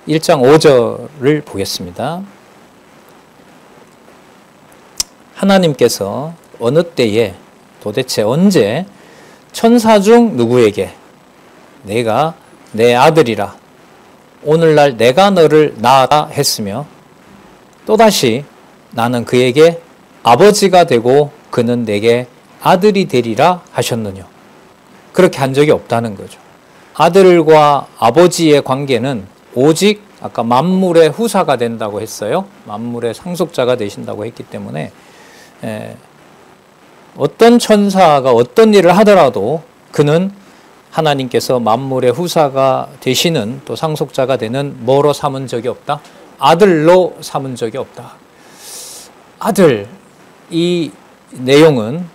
1장 5절을 보겠습니다. 하나님께서 어느 때에 도대체 언제 천사 중 누구에게 내가 내 아들이라 오늘날 내가 너를 낳았다 했으며 또다시 나는 그에게 아버지가 되고 그는 내게 아들이 되리라 하셨느냐. 그렇게 한 적이 없다는 거죠. 아들과 아버지의 관계는 오직 아까 만물의 후사가 된다고 했어요. 만물의 상속자가 되신다고 했기 때문에 어떤 천사가 어떤 일을 하더라도 그는 하나님께서 만물의 후사가 되시는 또 상속자가 되는 뭐로 삼은 적이 없다? 아들로 삼은 적이 없다. 아들, 이 내용은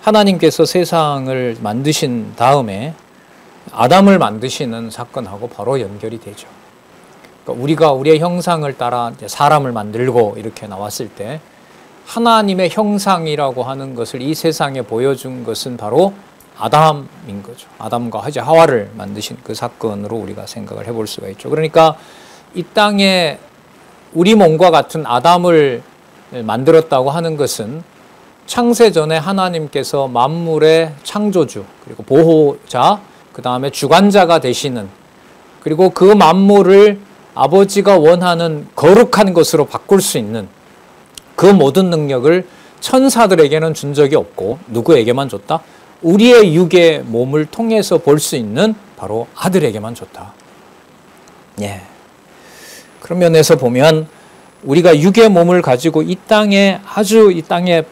하나님께서 세상을 만드신 다음에 아담을 만드시는 사건하고 바로 연결이 되죠. 그러니까 우리가 우리의 형상을 따라 사람을 만들고 이렇게 나왔을 때 하나님의 형상이라고 하는 것을 이 세상에 보여준 것은 바로 아담인 거죠. 아담과 이제 하와를 만드신 그 사건으로 우리가 생각을 해볼 수가 있죠. 그러니까 이 땅에 우리 몸과 같은 아담을 만들었다고 하는 것은 창세 전에 하나님께서 만물의 창조주 그리고 보호자 그 다음에 주관자가 되시는 그리고 그 만물을 아버지가 원하는 거룩한 것으로 바꿀 수 있는 그 모든 능력을 천사들에게는 준 적이 없고 누구에게만 줬다? 우리의 육의 몸을 통해서 볼 수 있는 바로 아들에게만 줬다. 예. 그런 면에서 보면 우리가 육의 몸을 가지고 이 땅에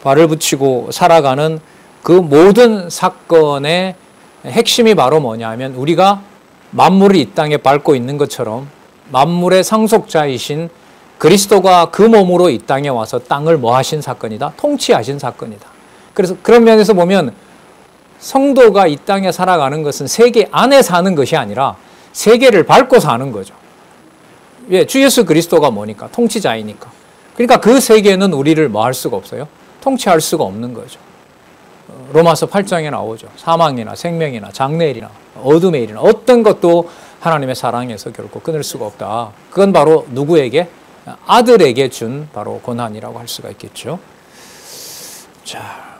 발을 붙이고 살아가는 그 모든 사건의 핵심이 바로 뭐냐면 우리가 만물을 이 땅에 밟고 있는 것처럼 만물의 상속자이신 그리스도가 그 몸으로 이 땅에 와서 땅을 뭐 하신 사건이다? 통치하신 사건이다. 그래서 그런 면에서 보면 성도가 이 땅에 살아가는 것은 세계 안에 사는 것이 아니라 세계를 밟고 사는 거죠. 예, 주 예수 그리스도가 뭐니까? 통치자이니까. 그러니까 그 세계는 우리를 뭐 할 수가 없어요? 통치할 수가 없는 거죠. 로마서 8장에 나오죠. 사망이나 생명이나 장래일이나 어둠의 일이나 어떤 것도 하나님의 사랑에서 결코 끊을 수가 없다. 그건 바로 누구에게? 아들에게 준 바로 권한이라고 할 수가 있겠죠. 자,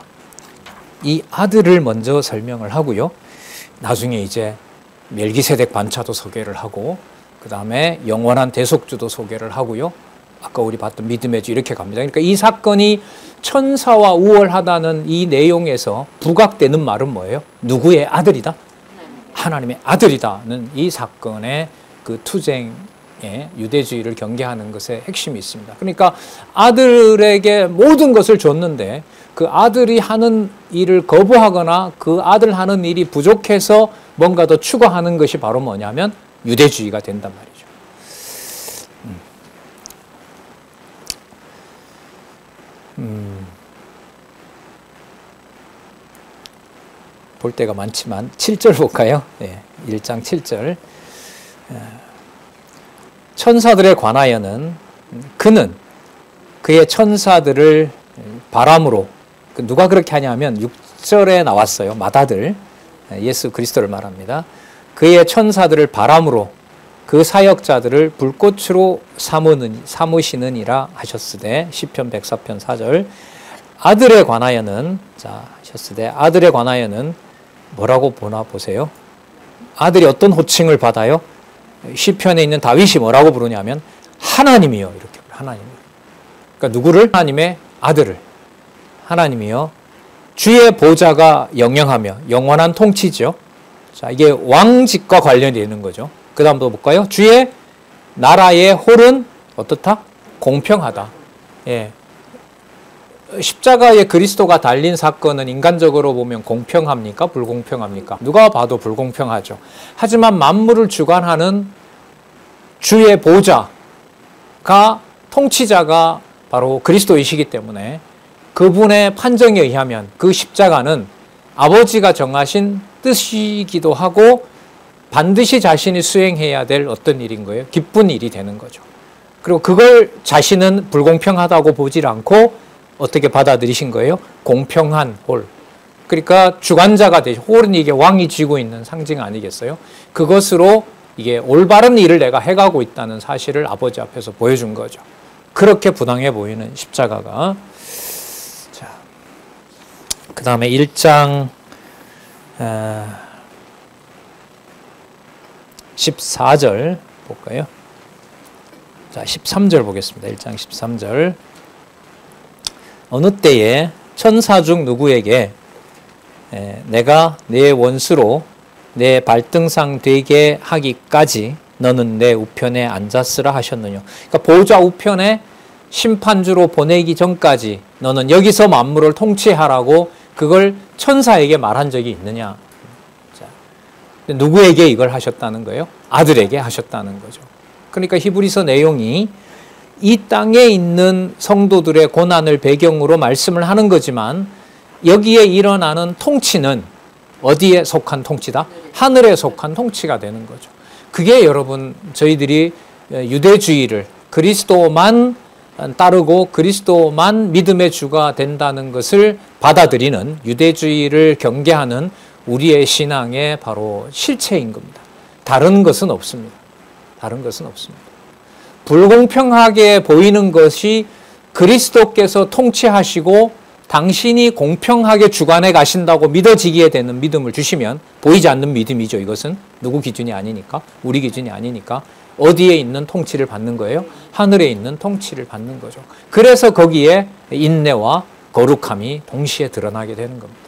이 아들을 먼저 설명을 하고요. 나중에 이제 멜기세덱 반차도 소개를 하고 그 다음에 영원한 대속주도 소개를 하고요. 아까 우리 봤던 믿음의 주 이렇게 갑니다. 그러니까 이 사건이 천사와 우월하다는 이 내용에서 부각되는 말은 뭐예요? 누구의 아들이다? 하나님의 아들이다는 이 사건의 그 투쟁의 유대주의를 경계하는 것에 핵심이 있습니다. 그러니까 아들에게 모든 것을 줬는데 그 아들이 하는 일을 거부하거나 그 아들 하는 일이 부족해서 뭔가 더 추구하는 것이 바로 뭐냐면 유대주의가 된단 말이죠. 볼 때가 많지만 7절 볼까요? 네, 1장 7절. 천사들에 관하여는 그는 그의 천사들을 바람으로 누가 그렇게 하냐면 6절에 나왔어요. 맏아들 예수 그리스도를 말합니다. 그의 천사들을 바람으로 그 사역자들을 불꽃으로 삼으시느니라 하셨으되 시편 104편 4절. 아들에 관하여는 하셨으되 아들에 관하여는 뭐라고 보나 보세요. 아들이 어떤 호칭을 받아요? 시편에 있는 다윗이 뭐라고 부르냐면 하나님이요 이렇게 하나님. 그러니까 누구를? 하나님의 아들을. 하나님이요 주의 보좌가 영영하며 영원한 통치죠. 자, 이게 왕직과 관련이 되는 거죠. 그 다음도 볼까요? 주의 나라의 홀은 어떻다? 공평하다. 예. 십자가에 그리스도가 달린 사건은 인간적으로 보면 공평합니까? 불공평합니까? 누가 봐도 불공평하죠. 하지만 만물을 주관하는 주의 보좌가 통치자가 바로 그리스도이시기 때문에 그분의 판정에 의하면 그 십자가는 아버지가 정하신 뜻이기도 하고 반드시 자신이 수행해야 될 어떤 일인 거예요? 기쁜 일이 되는 거죠. 그리고 그걸 자신은 불공평하다고 보질 않고 어떻게 받아들이신 거예요? 공평한 홀. 그러니까 주관자가 되죠. 홀은 이게 왕이 쥐고 있는 상징 아니겠어요? 그것으로 이게 올바른 일을 내가 해가고 있다는 사실을 아버지 앞에서 보여준 거죠. 그렇게 부당해 보이는 십자가가. 자, 그 다음에 1장 14절 볼까요? 자, 13절 보겠습니다. 1장 13절. 어느 때에 천사 중 누구에게 내가 내 원수로 내 발등상 되게 하기까지 너는 내 우편에 앉았으라 하셨느냐. 그러니까 보좌 우편에 심판주로 보내기 전까지 너는 여기서 만물을 통치하라고 그걸 천사에게 말한 적이 있느냐. 자, 누구에게 이걸 하셨다는 거예요? 아들에게 하셨다는 거죠. 그러니까 히브리서 내용이 이 땅에 있는 성도들의 고난을 배경으로 말씀을 하는 거지만 여기에 일어나는 통치는 어디에 속한 통치다? 하늘에 속한 통치가 되는 거죠. 그게 여러분 저희들이 유대주의를 그리스도만 따르고 그리스도만 믿음의 주가 된다는 것을 받아들이는 유대주의를 경계하는 우리의 신앙의 바로 실체인 겁니다. 다른 것은 없습니다. 다른 것은 없습니다. 불공평하게 보이는 것이 그리스도께서 통치하시고 당신이 공평하게 주관해 가신다고 믿어지기에 되는 믿음을 주시면 보이지 않는 믿음이죠. 이것은 누구 기준이 아니니까, 우리 기준이 아니니까 어디에 있는 통치를 받는 거예요? 하늘에 있는 통치를 받는 거죠. 그래서 거기에 인내와 거룩함이 동시에 드러나게 되는 겁니다.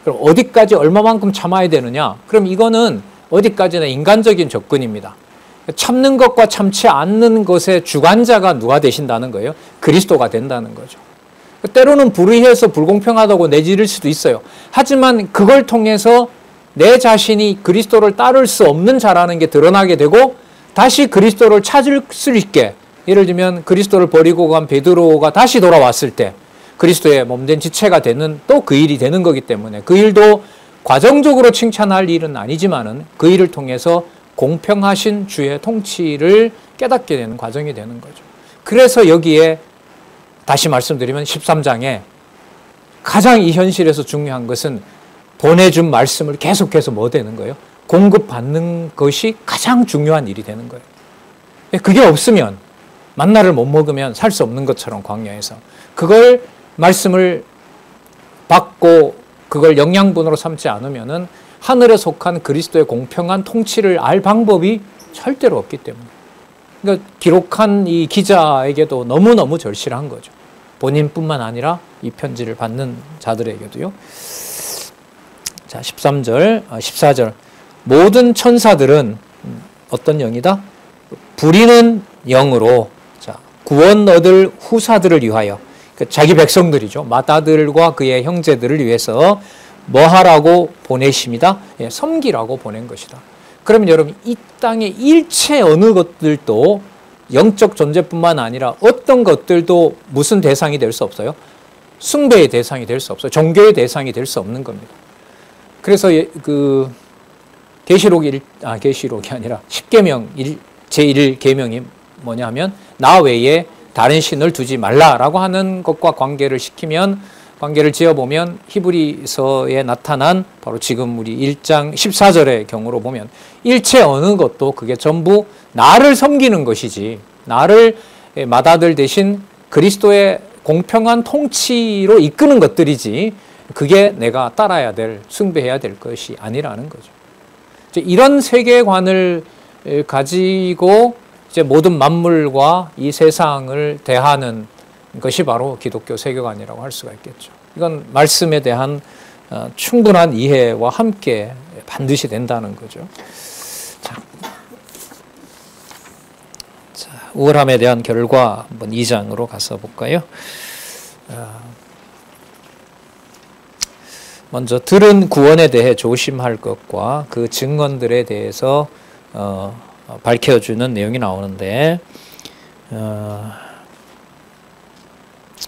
그럼 어디까지 얼마만큼 참아야 되느냐? 그럼 이거는 어디까지나 인간적인 접근입니다. 참는 것과 참지 않는 것의 주관자가 누가 되신다는 거예요? 그리스도가 된다는 거죠. 때로는 불의해서 불공평하다고 내지를 수도 있어요. 하지만 그걸 통해서 내 자신이 그리스도를 따를 수 없는 자라는 게 드러나게 되고 다시 그리스도를 찾을 수 있게, 예를 들면 그리스도를 버리고 간 베드로가 다시 돌아왔을 때 그리스도의 몸된 지체가 되는 또 그 일이 되는 거기 때문에 그 일도 과정적으로 칭찬할 일은 아니지만은 그 일을 통해서 공평하신 주의 통치를 깨닫게 되는 과정이 되는 거죠. 그래서 여기에 다시 말씀드리면 13장에 가장 이 현실에서 중요한 것은 보내준 말씀을 계속해서 뭐 되는 거예요? 공급받는 것이 가장 중요한 일이 되는 거예요. 그게 없으면 만나를 못 먹으면 살 수 없는 것처럼 광야에서 그걸 말씀을 받고 그걸 영양분으로 삼지 않으면은 하늘에 속한 그리스도의 공평한 통치를 알 방법이 절대로 없기 때문에. 그러니까 기록한 이 기자에게도 너무너무 절실한 거죠. 본인뿐만 아니라 이 편지를 받는 자들에게도요. 자, 14절. 모든 천사들은 어떤 영이다? 부리는 영으로 구원 얻을 후사들을 위하여, 자기 백성들이죠. 맏아들과 그의 형제들을 위해서 뭐 하라고 보내십니다? 예, 섬기라고 보낸 것이다. 그러면 여러분 이 땅의 일체 어느 것들도 영적 존재뿐만 아니라 어떤 것들도 무슨 대상이 될 수 없어요? 숭배의 대상이 될 수 없어요. 종교의 대상이 될 수 없는 겁니다. 그래서 그 계시록이 아니라 10계명 제1계명이 뭐냐면 나 외에 다른 신을 두지 말라라고 하는 것과 관계를 지어보면 히브리서에 나타난 바로 지금 우리 1장 14절의 경우로 보면 일체 어느 것도 그게 전부 나를 섬기는 것이지, 나를 맏아들 대신 그리스도의 공평한 통치로 이끄는 것들이지 그게 내가 따라야 될, 숭배해야 될 것이 아니라는 거죠. 이런 세계관을 가지고 이제 모든 만물과 이 세상을 대하는 것이 바로 기독교 세계관이라고 할 수가 있겠죠. 이건 말씀에 대한 충분한 이해와 함께 반드시 된다는 거죠. 자, 우월함에 대한 결과 한번 2장으로 가서 볼까요? 먼저 들은 구원에 대해 조심할 것과 그 증언들에 대해서 밝혀주는 내용이 나오는데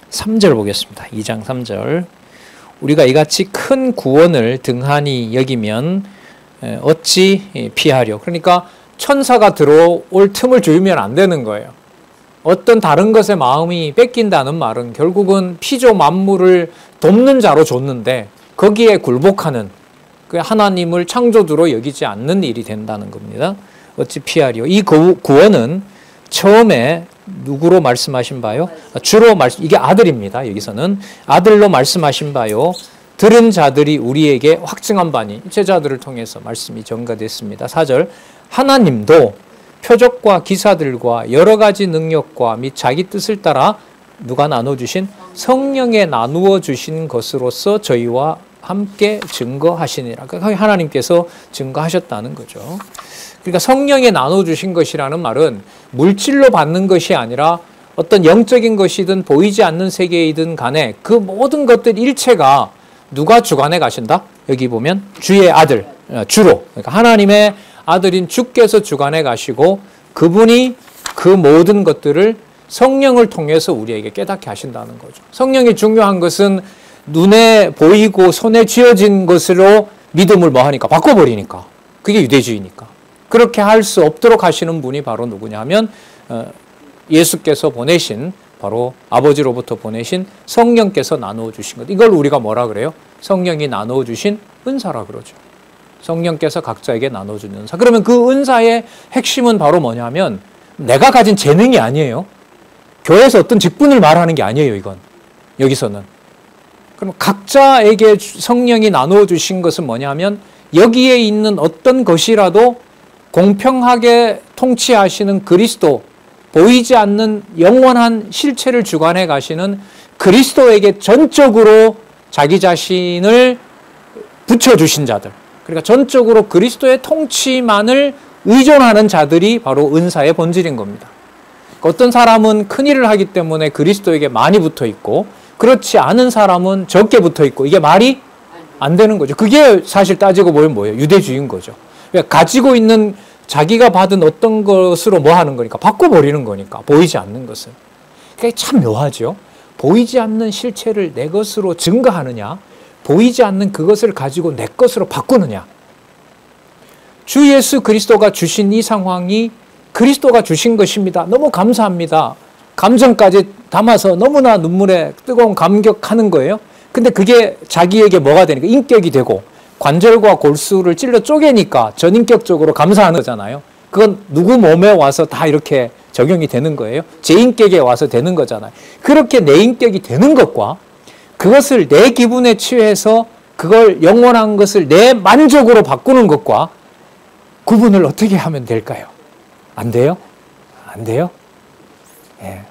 3절 보겠습니다. 2장 3절. 우리가 이같이 큰 구원을 등한히 여기면 어찌 피하려. 그러니까 천사가 들어올 틈을 주면 안 되는 거예요. 어떤 다른 것에 마음이 뺏긴다는 말은 결국은 피조 만물을 돕는 자로 줬는데 거기에 굴복하는, 그 하나님을 창조주로 여기지 않는 일이 된다는 겁니다. 어찌 피하리요? 이 구원은 처음에 누구로 말씀하신 바요? 주로 이게 아들입니다. 여기서는 아들로 말씀하신 바요. 들은 자들이 우리에게 확증한 바니 제자들을 통해서 말씀이 전가됐습니다. 4절 하나님도 표적과 기사들과 여러 가지 능력과 및 자기 뜻을 따라 누가 나눠주신 성령에 나누어 주신 것으로서 저희와 함께 증거하시니라. 그러니까 하나님께서 증거하셨다는 거죠. 그러니까 성령에 나눠주신 것이라는 말은 물질로 받는 것이 아니라 어떤 영적인 것이든 보이지 않는 세계이든 간에 그 모든 것들 일체가 누가 주관해 가신다? 여기 보면 주의 아들, 주로. 그러니까 하나님의 아들인 주께서 주관해 가시고 그분이 그 모든 것들을 성령을 통해서 우리에게 깨닫게 하신다는 거죠. 성령이 중요한 것은 눈에 보이고 손에 쥐어진 것으로 믿음을 뭐 하니까? 바꿔버리니까. 그게 유대주의니까. 그렇게 할 수 없도록 하시는 분이 바로 누구냐 하면 예수께서 보내신 바로 아버지로부터 보내신 성령께서 나누어 주신 것. 이걸 우리가 뭐라 그래요? 성령이 나누어 주신 은사라 그러죠. 성령께서 각자에게 나눠준 은사. 그러면 그 은사의 핵심은 바로 뭐냐면 내가 가진 재능이 아니에요. 교회에서 어떤 직분을 말하는 게 아니에요. 이건 여기서는. 그럼 각자에게 성령이 나누어 주신 것은 뭐냐면 여기에 있는 어떤 것이라도 공평하게 통치하시는 그리스도, 보이지 않는 영원한 실체를 주관해 가시는 그리스도에게 전적으로 자기 자신을 붙여주신 자들, 그러니까 전적으로 그리스도의 통치만을 의존하는 자들이 바로 은사의 본질인 겁니다. 어떤 사람은 큰 일을 하기 때문에 그리스도에게 많이 붙어 있고 그렇지 않은 사람은 적게 붙어 있고 이게 말이 안 되는 거죠. 그게 사실 따지고 보면 뭐예요? 유대주의인 거죠. 그러니까 가지고 있는 자기가 받은 어떤 것으로 뭐 하는 거니까 바꿔버리는 거니까 보이지 않는 것을. 그게 참 묘하죠. 보이지 않는 실체를 내 것으로 증거하느냐, 보이지 않는 그것을 가지고 내 것으로 바꾸느냐. 주 예수 그리스도가 주신 이 상황이 그리스도가 주신 것입니다. 너무 감사합니다. 감정까지 담아서 너무나 눈물에 뜨거운 감격하는 거예요. 근데 그게 자기에게 뭐가 되니까 인격이 되고 관절과 골수를 찔러 쪼개니까 전인격적으로 감사하는 거잖아요. 그건 누구 몸에 와서 다 이렇게 적용이 되는 거예요. 제 인격에 와서 되는 거잖아요. 그렇게 내 인격이 되는 것과 그것을 내 기분에 취해서 그걸 영원한 것을 내 만족으로 바꾸는 것과 구분을 어떻게 하면 될까요? 안 돼요? 안 돼요? 예.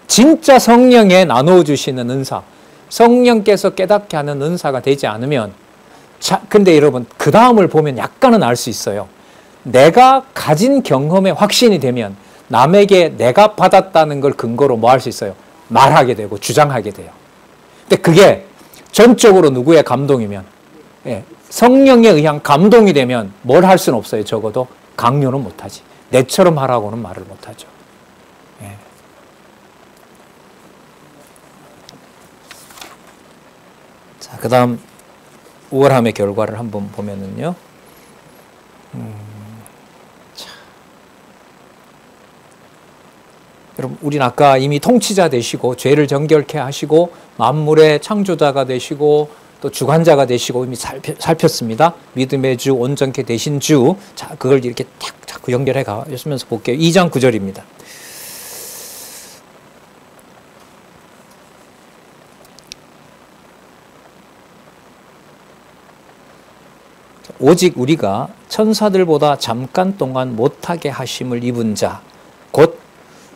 진짜 성령에 나누어 주시는 은사, 성령께서 깨닫게 하는 은사가 되지 않으면 근데 여러분 그 다음을 보면 약간은 알 수 있어요. 내가 가진 경험에 확신이 되면 남에게 내가 받았다는 걸 근거로 뭐 할 수 있어요? 말하게 되고 주장하게 돼요. 근데 그게 전적으로 누구의 감동이면 성령에 의한 감동이 되면 뭘 할 수는 없어요. 적어도 강요는 못하지. 내처럼 하라고는 말을 못하죠. 자, 그 다음 우월함의 결과를 한번 보면은요. 여러분, 우린 아까 이미 통치자 되시고 죄를 정결케 하시고 만물의 창조자가 되시고 또 주관자가 되시고 이미 살폈습니다. 믿음의 주, 온전케 되신 주. 자, 그걸 이렇게 탁 자꾸 연결해 가면서 볼게요. 2장 9절입니다. 오직 우리가 천사들보다 잠깐 동안 못하게 하심을 입은 자, 곧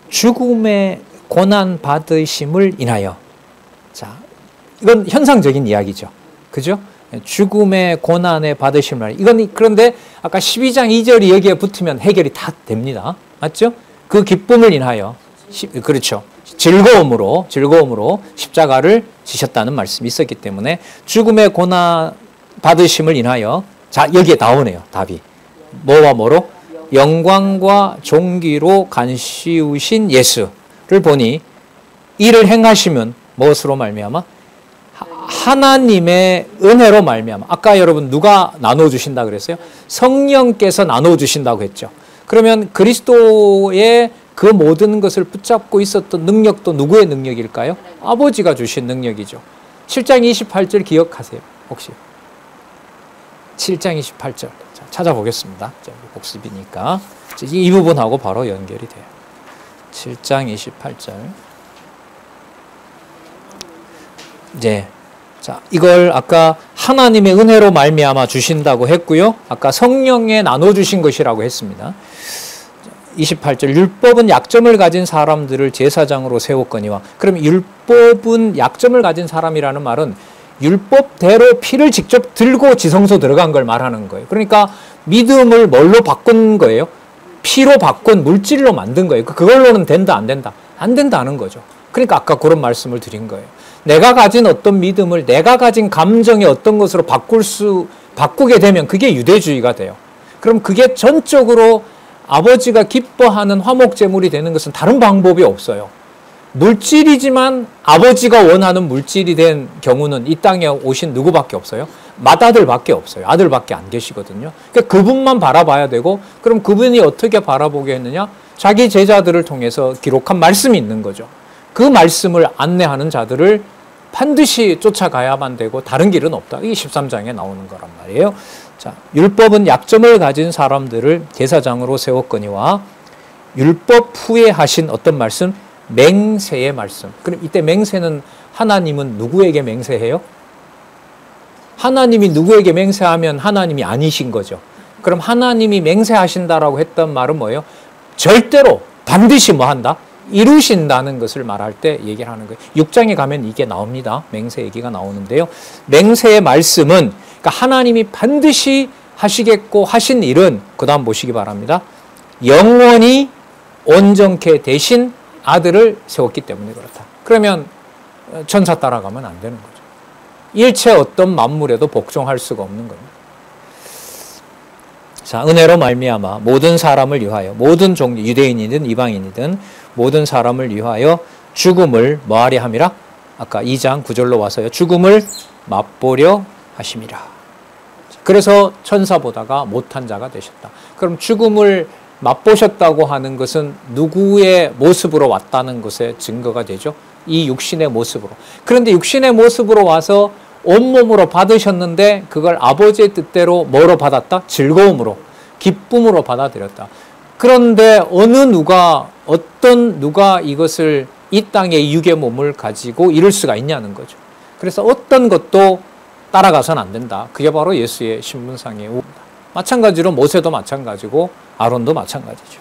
죽음의 고난 받으심을 인하여. 자, 이건 현상적인 이야기죠. 그죠? 죽음의 고난에 받으심을. 이건 그런데 아까 12장 2절이 여기에 붙으면 해결이 다 됩니다. 맞죠? 그 기쁨을 인하여. 그렇죠. 즐거움으로 십자가를 지셨다는 말씀이 있었기 때문에 죽음의 고난 받으심을 인하여. 자, 여기에 나오네요. 답이. 뭐와 뭐로? 영광과 존귀로 간시우신 예수를 보니 이를 행하시면 무엇으로 말미암아? 하나님의 은혜로 말미암아. 아까 여러분 누가 나눠 주신다 그랬어요? 성령께서 나눠 주신다고 했죠. 그러면 그리스도의 그 모든 것을 붙잡고 있었던 능력도 누구의 능력일까요? 아버지가 주신 능력이죠. 7장 28절 기억하세요. 혹시? 7장 28절. 자, 찾아보겠습니다. 자, 복습이니까. 이 부분하고 바로 연결이 돼요. 7장 28절. 이제 자, 이걸 아까 하나님의 은혜로 말미암아 주신다고 했고요. 아까 성령에 나눠 주신 것이라고 했습니다. 28절. 율법은 약점을 가진 사람들을 제사장으로 세웠거니와. 그럼 율법은 약점을 가진 사람이라는 말은 율법대로 피를 직접 들고 지성소 들어간 걸 말하는 거예요. 그러니까 믿음을 뭘로 바꾼 거예요? 피로 바꾼 물질로 만든 거예요. 그걸로는 된다, 안 된다? 안 된다는 거죠. 그러니까 아까 그런 말씀을 드린 거예요. 내가 가진 어떤 믿음을 내가 가진 감정의 어떤 것으로 바꾸게 되면 그게 유대주의가 돼요. 그럼 그게 전적으로 아버지가 기뻐하는 화목제물이 되는 것은 다른 방법이 없어요. 물질이지만 아버지가 원하는 물질이 된 경우는 이 땅에 오신 누구밖에 없어요? 맏아들밖에 없어요. 아들밖에 안 계시거든요. 그러니까 그분만 바라봐야 되고, 그럼 그분이 어떻게 바라보게 했느냐? 자기 제자들을 통해서 기록한 말씀이 있는 거죠. 그 말씀을 안내하는 자들을 반드시 쫓아가야만 되고 다른 길은 없다. 이게 13장에 나오는 거란 말이에요. 자, 율법은 약점을 가진 사람들을 제사장으로 세웠거니와 율법 후에 하신 어떤 말씀? 맹세의 말씀. 그럼 이때 맹세는 하나님은 누구에게 맹세해요? 하나님이 누구에게 맹세하면 하나님이 아니신 거죠. 그럼 하나님이 맹세하신다라고 했던 말은 뭐예요? 절대로 반드시 뭐 한다? 이루신다는 것을 말할 때 얘기를 하는 거예요. 6장에 가면 이게 나옵니다. 맹세 얘기가 나오는데요. 맹세의 말씀은 그러니까 하나님이 반드시 하시겠고 하신 일은 그 다음 보시기 바랍니다. 영원히 온전케 되신 아들을 세웠기 때문에 그렇다. 그러면 천사 따라가면 안 되는 거죠. 일체 어떤 만물에도 복종할 수가 없는 겁니다. 자, 은혜로 말미암아 모든 사람을 위하여 모든 종류 유대인이든 이방인이든 모든 사람을 위하여 죽음을 뭐하려 함이라? 아까 2장 9절로 와서요. 죽음을 맛보려 하심이라. 그래서 천사보다가 못한 자가 되셨다. 그럼 죽음을 맛보셨다고 하는 것은 누구의 모습으로 왔다는 것의 증거가 되죠. 이 육신의 모습으로. 그런데 육신의 모습으로 와서 온몸으로 받으셨는데 그걸 아버지의 뜻대로 뭐로 받았다? 즐거움으로, 기쁨으로 받아들였다. 그런데 어떤 누가 이것을 이 땅의 육의 몸을 가지고 이룰 수가 있냐는 거죠. 그래서 어떤 것도 따라가서는 안 된다. 그게 바로 예수의 신분상의 오입니다. 마찬가지로 모세도 마찬가지고 아론도 마찬가지죠.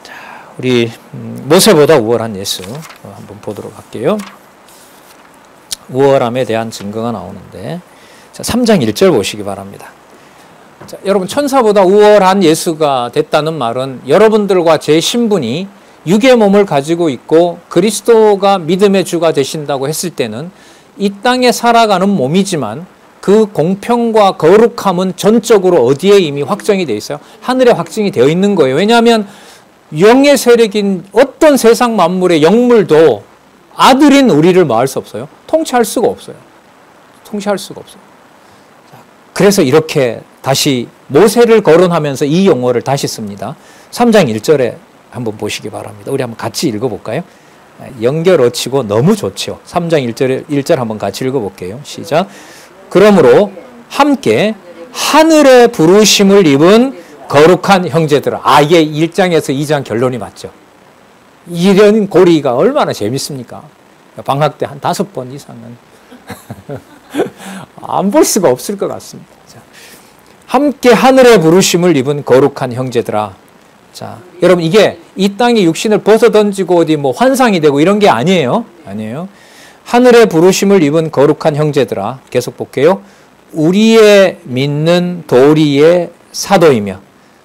자, 우리 모세보다 우월한 예수 한번 보도록 할게요. 우월함에 대한 증거가 나오는데, 자, 3장 1절 보시기 바랍니다. 자, 여러분, 천사보다 우월한 예수가 됐다는 말은 여러분들과 제 신분이 육의 몸을 가지고 있고 그리스도가 믿음의 주가 되신다고 했을 때는 이 땅에 살아가는 몸이지만 그 공평과 거룩함은 전적으로 어디에 이미 확정이 되어 있어요? 하늘에 확정이 되어 있는 거예요. 왜냐하면 영의 세력인 어떤 세상 만물의 영물도 아들인 우리를 뭐 할 수 없어요? 통치할 수가 없어요. 통치할 수가 없어요. 그래서 이렇게 다시 모세를 거론하면서 이 용어를 다시 씁니다. 3장 1절에 한번 보시기 바랍니다. 우리 한번 같이 읽어볼까요? 연결 어치고 너무 좋죠. 3장 1절 한번 같이 읽어볼게요. 시작. 그러므로 함께 하늘의 부르심을 입은 거룩한 형제들아. 이게 1장에서 2장 결론이 맞죠. 이런 고리가 얼마나 재밌습니까? 방학 때 한 5번 이상은 안 볼 수가 없을 것 같습니다. 자, 함께 하늘의 부르심을 입은 거룩한 형제들아. 자, 여러분, 이게 이 땅의 육신을 벗어던지고 어디 뭐 환상이 되고 이런 게 아니에요. 아니에요. 하늘의 부르심을 입은 거룩한 형제들아. 계속 볼게요. 우리의 믿는 도리의 사도이며,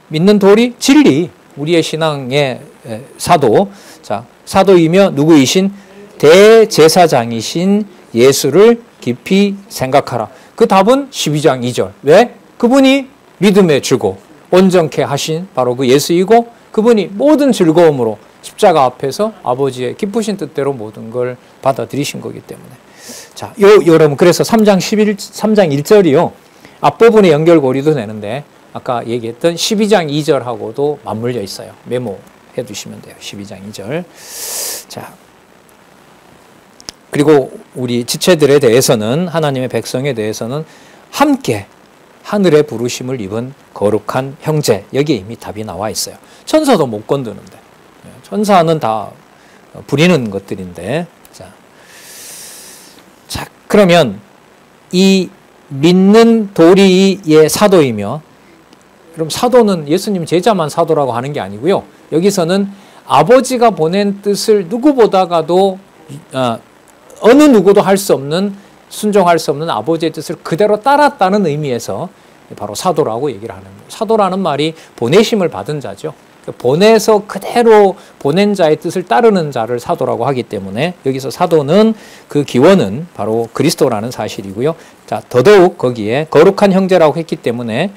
믿는 도리? 진리. 우리의 신앙의 사도. 자, 사도이며 누구이신? 대제사장이신 예수를 깊이 생각하라. 그 답은 12장 2절. 왜? 그분이 믿음의 주고 온전케 하신 바로 그 예수이고, 그분이 모든 즐거움으로 십자가 앞에서 아버지의 기쁘신 뜻대로 모든 걸 받아들이신 거기 때문에. 자, 여러분, 그래서 3장 1절이요. 앞부분에 연결고리도 되는데, 아까 얘기했던 12장 2절하고도 맞물려 있어요. 메모해 두시면 돼요. 12장 2절. 자, 그리고 우리 지체들에 대해서는, 하나님의 백성에 대해서는 함께 하늘의 부르심을 입은 거룩한 형제. 여기에 이미 답이 나와 있어요. 천사도 못 건드는데. 천사는 다 부리는 것들인데. 자, 그러면 이 믿는 도리의 사도이며, 그럼 사도는 예수님 제자만 사도라고 하는 게 아니고요. 여기서는 아버지가 보낸 뜻을 누구보다가도 어느 누구도 할 수 없는, 순종할 수 없는 아버지의 뜻을 그대로 따랐다는 의미에서 바로 사도라고 얘기를 하는 거예요. 사도라는 말이 보내심을 받은 자죠. 보내서 그대로 보낸 자의 뜻을 따르는 자를 사도라고 하기 때문에 여기서 사도는 그 기원은 바로 그리스도라는 사실이고요. 자, 더더욱 거기에 거룩한 형제라고 했기 때문에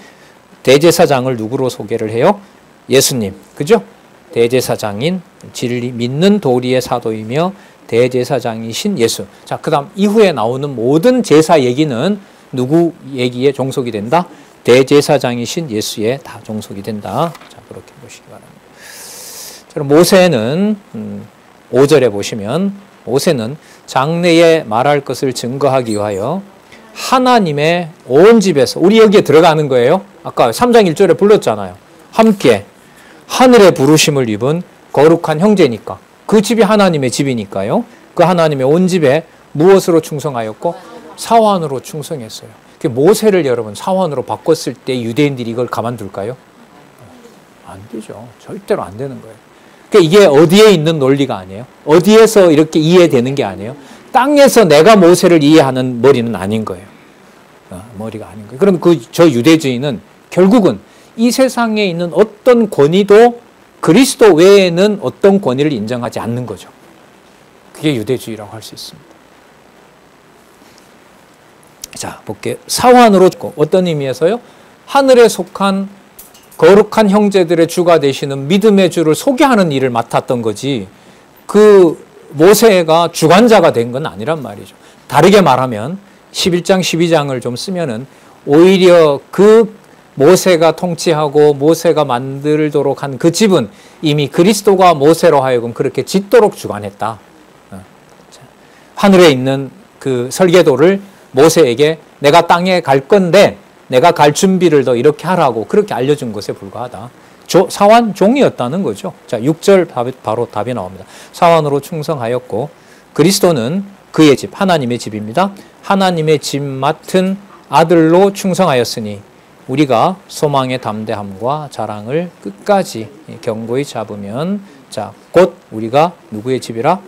대제사장을 누구로 소개를 해요? 예수님. 그죠? 대제사장인 진리 믿는 도리의 사도이며 대제사장이신 예수. 자, 그다음 이후에 나오는 모든 제사 얘기는 누구 얘기에 종속이 된다? 대제사장이신 예수에 다 종속이 된다. 자, 그렇게 보시기 바랍니다. 그럼 모세는 5절에 보시면 모세는 장래에 말할 것을 증거하기 위하여 하나님의 온 집에서, 우리 여기에 들어가는 거예요. 아까 3장 1절에 불렀잖아요. 함께 하늘의 부르심을 입은 거룩한 형제니까 그 집이 하나님의 집이니까요. 그 하나님의 온 집에 무엇으로 충성하였고? 사환으로 충성했어요. 모세를 여러분 사환으로 바꿨을 때 유대인들이 이걸 가만둘까요? 안 되죠. 절대로 안 되는 거예요. 그러니까 이게 어디에 있는 논리가 아니에요. 어디에서 이렇게 이해되는 게 아니에요. 땅에서 내가 모세를 이해하는 머리는 아닌 거예요. 머리가 아닌 거예요. 그럼 저 유대주의는 결국은 이 세상에 있는 어떤 권위도 그리스도 외에는 어떤 권위를 인정하지 않는 거죠. 그게 유대주의라고 할 수 있습니다. 자, 볼게요. 사환으로 어떤 의미에서요? 하늘에 속한 거룩한 형제들의 주가 되시는 믿음의 주를 소개하는 일을 맡았던 거지, 그 모세가 주관자가 된 건 아니란 말이죠. 다르게 말하면 11장 12장을 좀 쓰면은 오히려 그 모세가 통치하고 모세가 만들도록 한 그 집은 이미 그리스도가 모세로 하여금 그렇게 짓도록 주관했다. 하늘에 있는 그 설계도를 모세에게 내가 땅에 갈 건데 내가 갈 준비를 더 이렇게 하라고 그렇게 알려준 것에 불과하다. 사환 종이었다는 거죠. 자, 6절 바로 답이 나옵니다. 사환으로 충성하였고 그리스도는 그의 집, 하나님의 집입니다. 하나님의 집 맡은 아들로 충성하였으니 우리가 소망의 담대함과 자랑을 끝까지 견고히 잡으면, 자, 곧 우리가 누구의 집이라?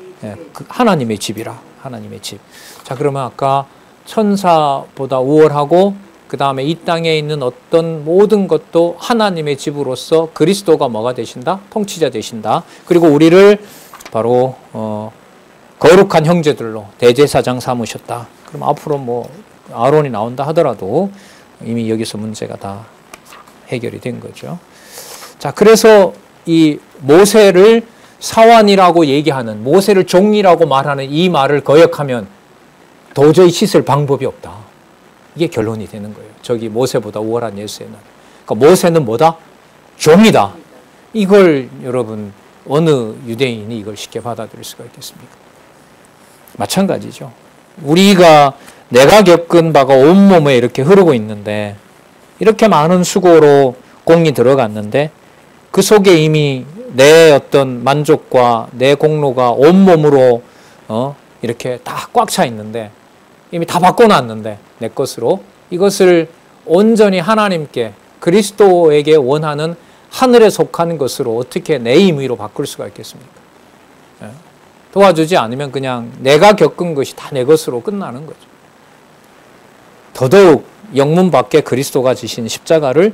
하나님의 집이라. 하나님의 집. 자, 그러면 아까 천사보다 우월하고 그 다음에 이 땅에 있는 어떤 모든 것도 하나님의 집으로서 그리스도가 뭐가 되신다? 통치자 되신다. 그리고 우리를 바로 거룩한 형제들로 대제사장 삼으셨다. 그럼 앞으로 뭐 아론이 나온다 하더라도 이미 여기서 문제가 다 해결이 된 거죠. 자, 그래서 이 모세를 사환이라고 얘기하는, 모세를 종이라고 말하는 이 말을 거역하면 도저히 씻을 방법이 없다. 이게 결론이 되는 거예요. 저기 모세보다 우월한 예수에는. 그러니까 모세는 뭐다? 종이다. 이걸 여러분 어느 유대인이 이걸 쉽게 받아들일 수가 있겠습니까? 마찬가지죠. 내가 겪은 바가 온몸에 이렇게 흐르고 있는데 이렇게 많은 수고로 공이 들어갔는데 그 속에 이미 내 어떤 만족과 내 공로가 온몸으로 이렇게 다 꽉 차 있는데 이미 다 바꿔놨는데 내 것으로 이것을 온전히 하나님께 그리스도에게 원하는 하늘에 속한 것으로 어떻게 내 임의로 바꿀 수가 있겠습니까? 도와주지 않으면 그냥 내가 겪은 것이 다 내 것으로 끝나는 거죠. 더더욱 영문 밖에 그리스도가 지신 십자가를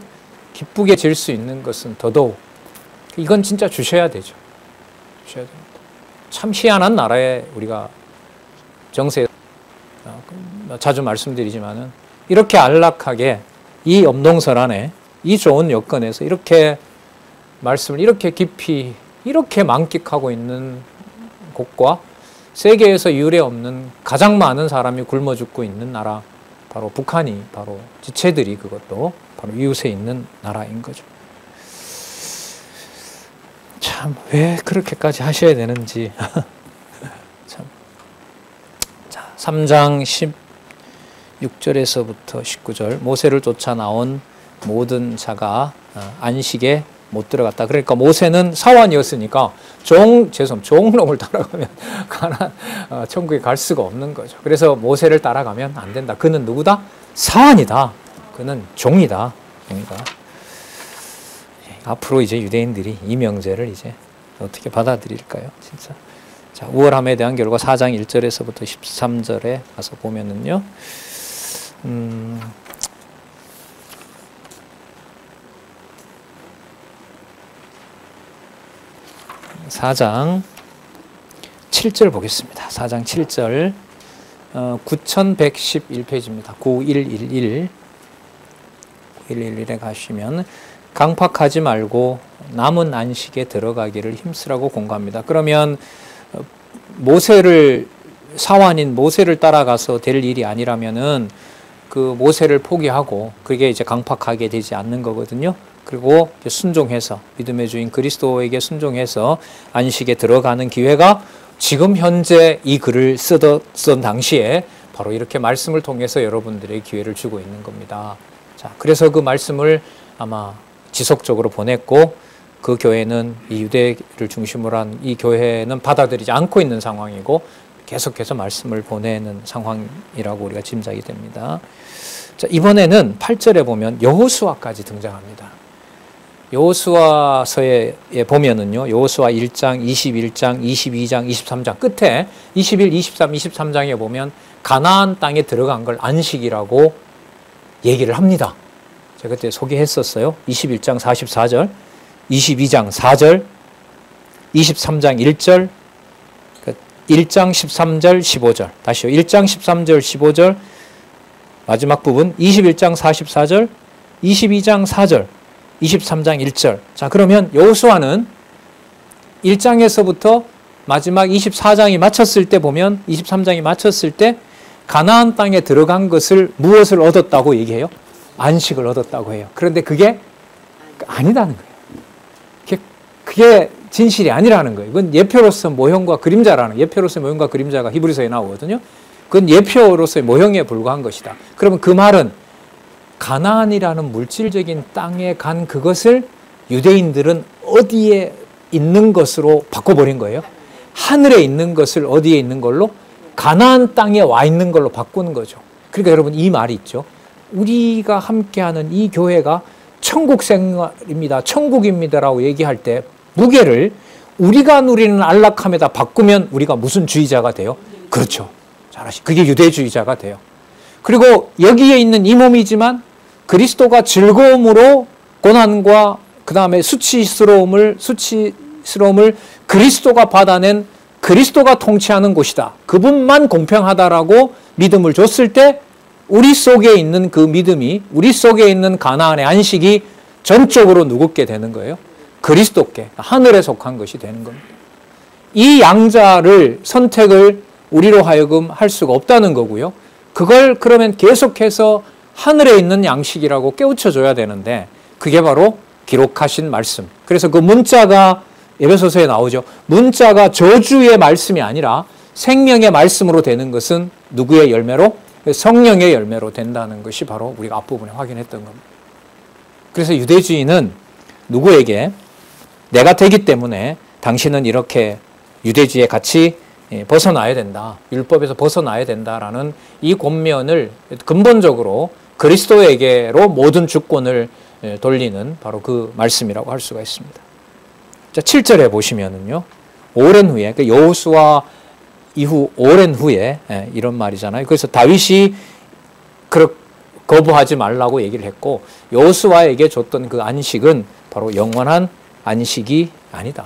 기쁘게 질 수 있는 것은 더더욱 이건 진짜 주셔야 되죠. 주셔야 됩니다. 참 희한한 나라에 우리가 정세, 자주 말씀드리지만은 이렇게 안락하게 이 엄동설 안에 이 좋은 여건에서 이렇게 말씀을 이렇게 깊이 이렇게 만끽하고 있는 곳과 세계에서 유례 없는 가장 많은 사람이 굶어 죽고 있는 나라, 바로 북한이, 바로 지체들이 그것도 바로 이웃에 있는 나라인 거죠. 참, 왜 그렇게까지 하셔야 되는지. 참. 자, 3장 6절에서부터 19절 모세를 쫓아 나온 모든 자가 안식에 못 들어갔다. 그러니까 모세는 사환이었으니까 종놈을 따라가면 천국에 갈 수가 없는 거죠. 그래서 모세를 따라가면 안 된다. 그는 누구다? 사환이다. 그는 종이다. 앞으로 이제 유대인들이 이 명제를 이제 어떻게 받아들일까요? 진짜. 자, 우월함에 대한 결과 4장 1절에서부터 13절에 가서 보면은요. 4장 7절 보겠습니다. 4장 7절 9111페이지입니다. 9111에 가시면 강팍하지 말고 남은 안식에 들어가기를 힘쓰라고 공고합니다. 그러면 사환인 모세를 따라가서 될 일이 아니라면은 그 모세를 포기하고 그게 이제 강팍하게 되지 않는 거거든요. 그리고 순종해서 믿음의 주인 그리스도에게 순종해서 안식에 들어가는 기회가 지금 현재 이 글을 쓰던 당시에 바로 이렇게 말씀을 통해서 여러분들의 기회를 주고 있는 겁니다. 자, 그래서 그 말씀을 아마 지속적으로 보냈고 그 교회는 이 유대를 중심으로 한 이 교회는 받아들이지 않고 있는 상황이고 계속해서 말씀을 보내는 상황이라고 우리가 짐작이 됩니다. 자, 이번에는 8절에 보면 여호수아까지 등장합니다. 여호수아서에 보면은요, 여호수아 1장, 21장, 22장, 23장 끝에 21, 23, 23장에 보면 가나안 땅에 들어간 걸 안식이라고 얘기를 합니다. 제가 그때 소개했었어요. 21장 44절, 22장 4절, 23장 1절, 1장 13절, 15절. 다시요. 1장 13절, 15절, 마지막 부분 21장 44절, 22장 4절, 23장 1절. 자, 그러면 여호수아는 1장에서부터 마지막 24장이 마쳤을 때 보면 23장이 마쳤을 때 가나안 땅에 들어간 것을 무엇을 얻었다고 얘기해요? 안식을 얻었다고 해요. 그런데 그게 아니다는 거예요. 그게 진실이 아니라는 거예요. 그건 예표로서 모형과 그림자라는, 예표로서 모형과 그림자가 히브리서에 나오거든요. 그건 예표로서의 모형에 불과한 것이다. 그러면 그 말은 가나안이라는 물질적인 땅에 간 그것을 유대인들은 어디에 있는 것으로 바꿔버린 거예요. 하늘에 있는 것을 어디에 있는 걸로? 가나안 땅에 와 있는 걸로 바꾸는 거죠. 그러니까 여러분 이 말이 있죠. 우리가 함께하는 이 교회가 천국 생활입니다. 천국입니다라고 얘기할 때 무게를 우리가 누리는 안락함에다 바꾸면 우리가 무슨 주의자가 돼요? 그렇죠. 그게 유대주의자가 돼요. 그리고 여기에 있는 이 몸이지만 그리스도가 즐거움으로 고난과 그 다음에 수치스러움을 그리스도가 받아낸 그리스도가 통치하는 곳이다. 그분만 공평하다라고 믿음을 줬을 때 우리 속에 있는 그 믿음이, 우리 속에 있는 가나안의 안식이 전적으로 누구께 되는 거예요? 그리스도께, 하늘에 속한 것이 되는 겁니다. 이 양자를 선택을 우리로 하여금 할 수가 없다는 거고요. 그걸 그러면 계속해서 하늘에 있는 양식이라고 깨우쳐줘야 되는데 그게 바로 기록하신 말씀. 그래서 그 문자가 에베소서에 나오죠. 문자가 저주의 말씀이 아니라 생명의 말씀으로 되는 것은 누구의 열매로? 성령의 열매로 된다는 것이 바로 우리가 앞부분에 확인했던 겁니다. 그래서 유대주의는 누구에게 내가 되기 때문에 당신은 이렇게 유대주의에 같이 벗어나야 된다. 율법에서 벗어나야 된다라는 이 권면을 근본적으로 그리스도에게로 모든 주권을 돌리는 바로 그 말씀이라고 할 수가 있습니다. 자, 7절에 보시면은요. 오랜 후에, 그 여호수아 이후 오랜 후에 이런 말이잖아요. 그래서 다윗이 거부하지 말라고 얘기를 했고 여호수아에게 줬던 그 안식은 바로 영원한 안식이 아니다.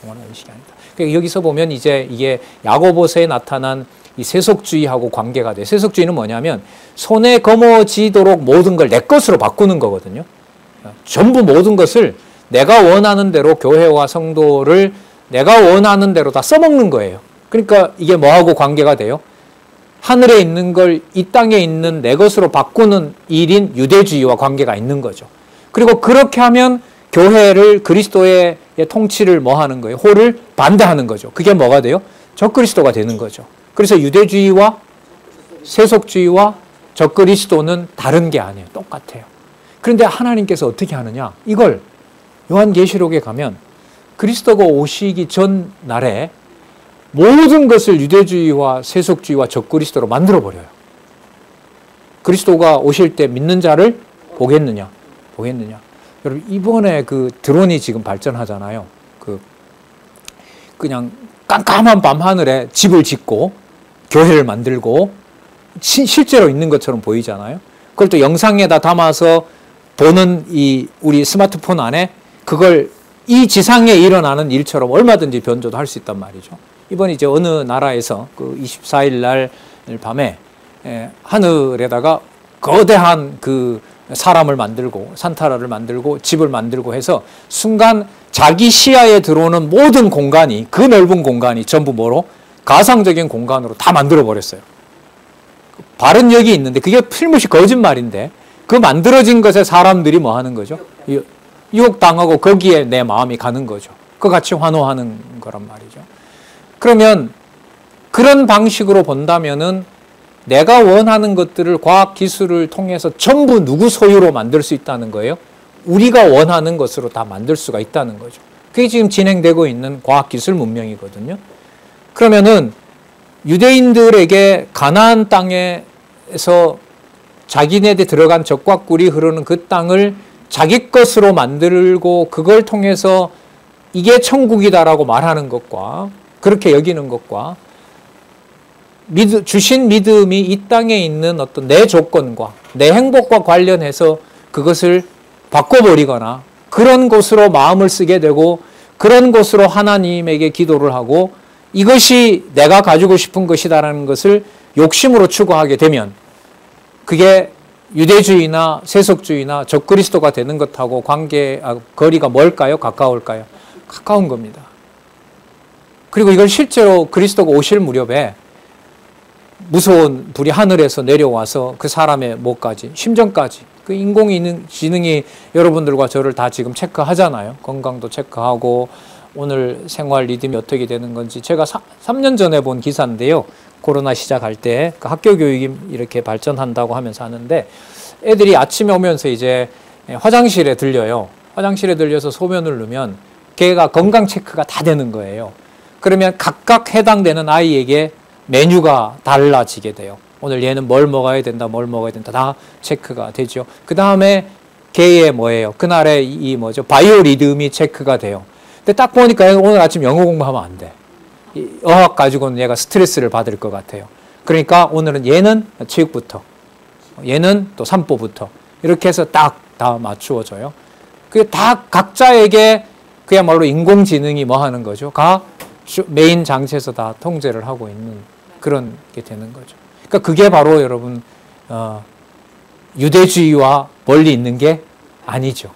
영원한 안식이 아니다. 그러니까 여기서 보면 이제 이게 야고보서에 나타난 이 세속주의하고 관계가 돼. 세속주의는 뭐냐면 손에 거머쥐도록 모든 걸 내 것으로 바꾸는 거거든요. 전부 모든 것을 내가 원하는 대로 교회와 성도를 내가 원하는 대로 다 써먹는 거예요. 그러니까 이게 뭐하고 관계가 돼요? 하늘에 있는 걸 이 땅에 있는 내 것으로 바꾸는 일인 유대주의와 관계가 있는 거죠. 그리고 그렇게 하면 교회를 그리스도의 통치를 뭐 하는 거예요? 호를 반대하는 거죠. 그게 뭐가 돼요? 적그리스도가 되는 거죠. 그래서 유대주의와 세속주의와 적그리스도는 다른 게 아니에요. 똑같아요. 그런데 하나님께서 어떻게 하느냐? 이걸 요한계시록에 가면 그리스도가 오시기 전 날에 모든 것을 유대주의와 세속주의와 적그리스도로 만들어버려요. 그리스도가 오실 때 믿는 자를 보겠느냐? 보겠느냐? 여러분, 이번에 그 드론이 지금 발전하잖아요. 그냥 깜깜한 밤하늘에 집을 짓고 교회를 만들고 실제로 있는 것처럼 보이잖아요. 그걸 또 영상에다 담아서 보는 이 우리 스마트폰 안에 그걸 이 지상에 일어나는 일처럼 얼마든지 변조도 할 수 있단 말이죠. 이번 이제 어느 나라에서 그 24일 날 밤에 하늘에다가 거대한 그 사람을 만들고 산타라를 만들고 집을 만들고 해서 순간 자기 시야에 들어오는 모든 공간이, 그 넓은 공간이 전부 뭐로? 가상적인 공간으로 다 만들어 버렸어요. 바른 역이 있는데 그게 틀림없이 거짓말인데 그 만들어진 것에 사람들이 뭐 하는 거죠? 유혹당하고 거기에 내 마음이 가는 거죠. 그같이 환호하는 거란 말이죠. 그러면 그런 방식으로 본다면은 내가 원하는 것들을 과학기술을 통해서 전부 누구 소유로 만들 수 있다는 거예요? 우리가 원하는 것으로 다 만들 수가 있다는 거죠. 그게 지금 진행되고 있는 과학기술 문명이거든요. 그러면은 유대인들에게 가나안 땅에서 자기네들 들어간 젖과 꿀이 흐르는 그 땅을 자기 것으로 만들고 그걸 통해서 이게 천국이다라고 말하는 것과 그렇게 여기는 것과 주신 믿음이 이 땅에 있는 어떤 내 조건과 내 행복과 관련해서 그것을 바꿔버리거나 그런 곳으로 마음을 쓰게 되고 그런 곳으로 하나님에게 기도를 하고 이것이 내가 가지고 싶은 것이다라는 것을 욕심으로 추구하게 되면 그게 유대주의나 세속주의나 적그리스도가 되는 것하고 거리가 멀까요? 가까울까요? 가까운 겁니다. 그리고 이걸 실제로 그리스도가 오실 무렵에 무서운 불이 하늘에서 내려와서 그 사람의 목까지, 심정까지, 그 인공지능이 여러분들과 저를 다 지금 체크하잖아요. 건강도 체크하고 오늘 생활 리듬이 어떻게 되는 건지. 제가 3년 전에 본 기사인데요. 코로나 시작할 때 그 학교 교육이 이렇게 발전한다고 하면서 하는데 애들이 아침에 오면서 이제 화장실에 들려요. 화장실에 들려서 소변을 누면 걔가 건강 체크가 다 되는 거예요. 그러면 각각 해당되는 아이에게 메뉴가 달라지게 돼요. 오늘 얘는 뭘 먹어야 된다, 뭘 먹어야 된다. 다 체크가 되죠. 그 다음에 걔의 뭐예요? 그날의 이 뭐죠? 바이오 리듬이 체크가 돼요. 근데 딱 보니까 오늘 아침 영어 공부하면 안 돼. 어학 가지고는 얘가 스트레스를 받을 것 같아요. 그러니까 오늘은 얘는 체육부터, 얘는 또 산보부터 이렇게 해서 딱 다 맞추어져요. 그게 다 각자에게 그야말로 인공지능이 뭐 하는 거죠? 메인 장치에서 다 통제를 하고 있는 그런 게 되는 거죠. 그러니까 그게 바로 여러분 유대주의와 멀리 있는 게 아니죠.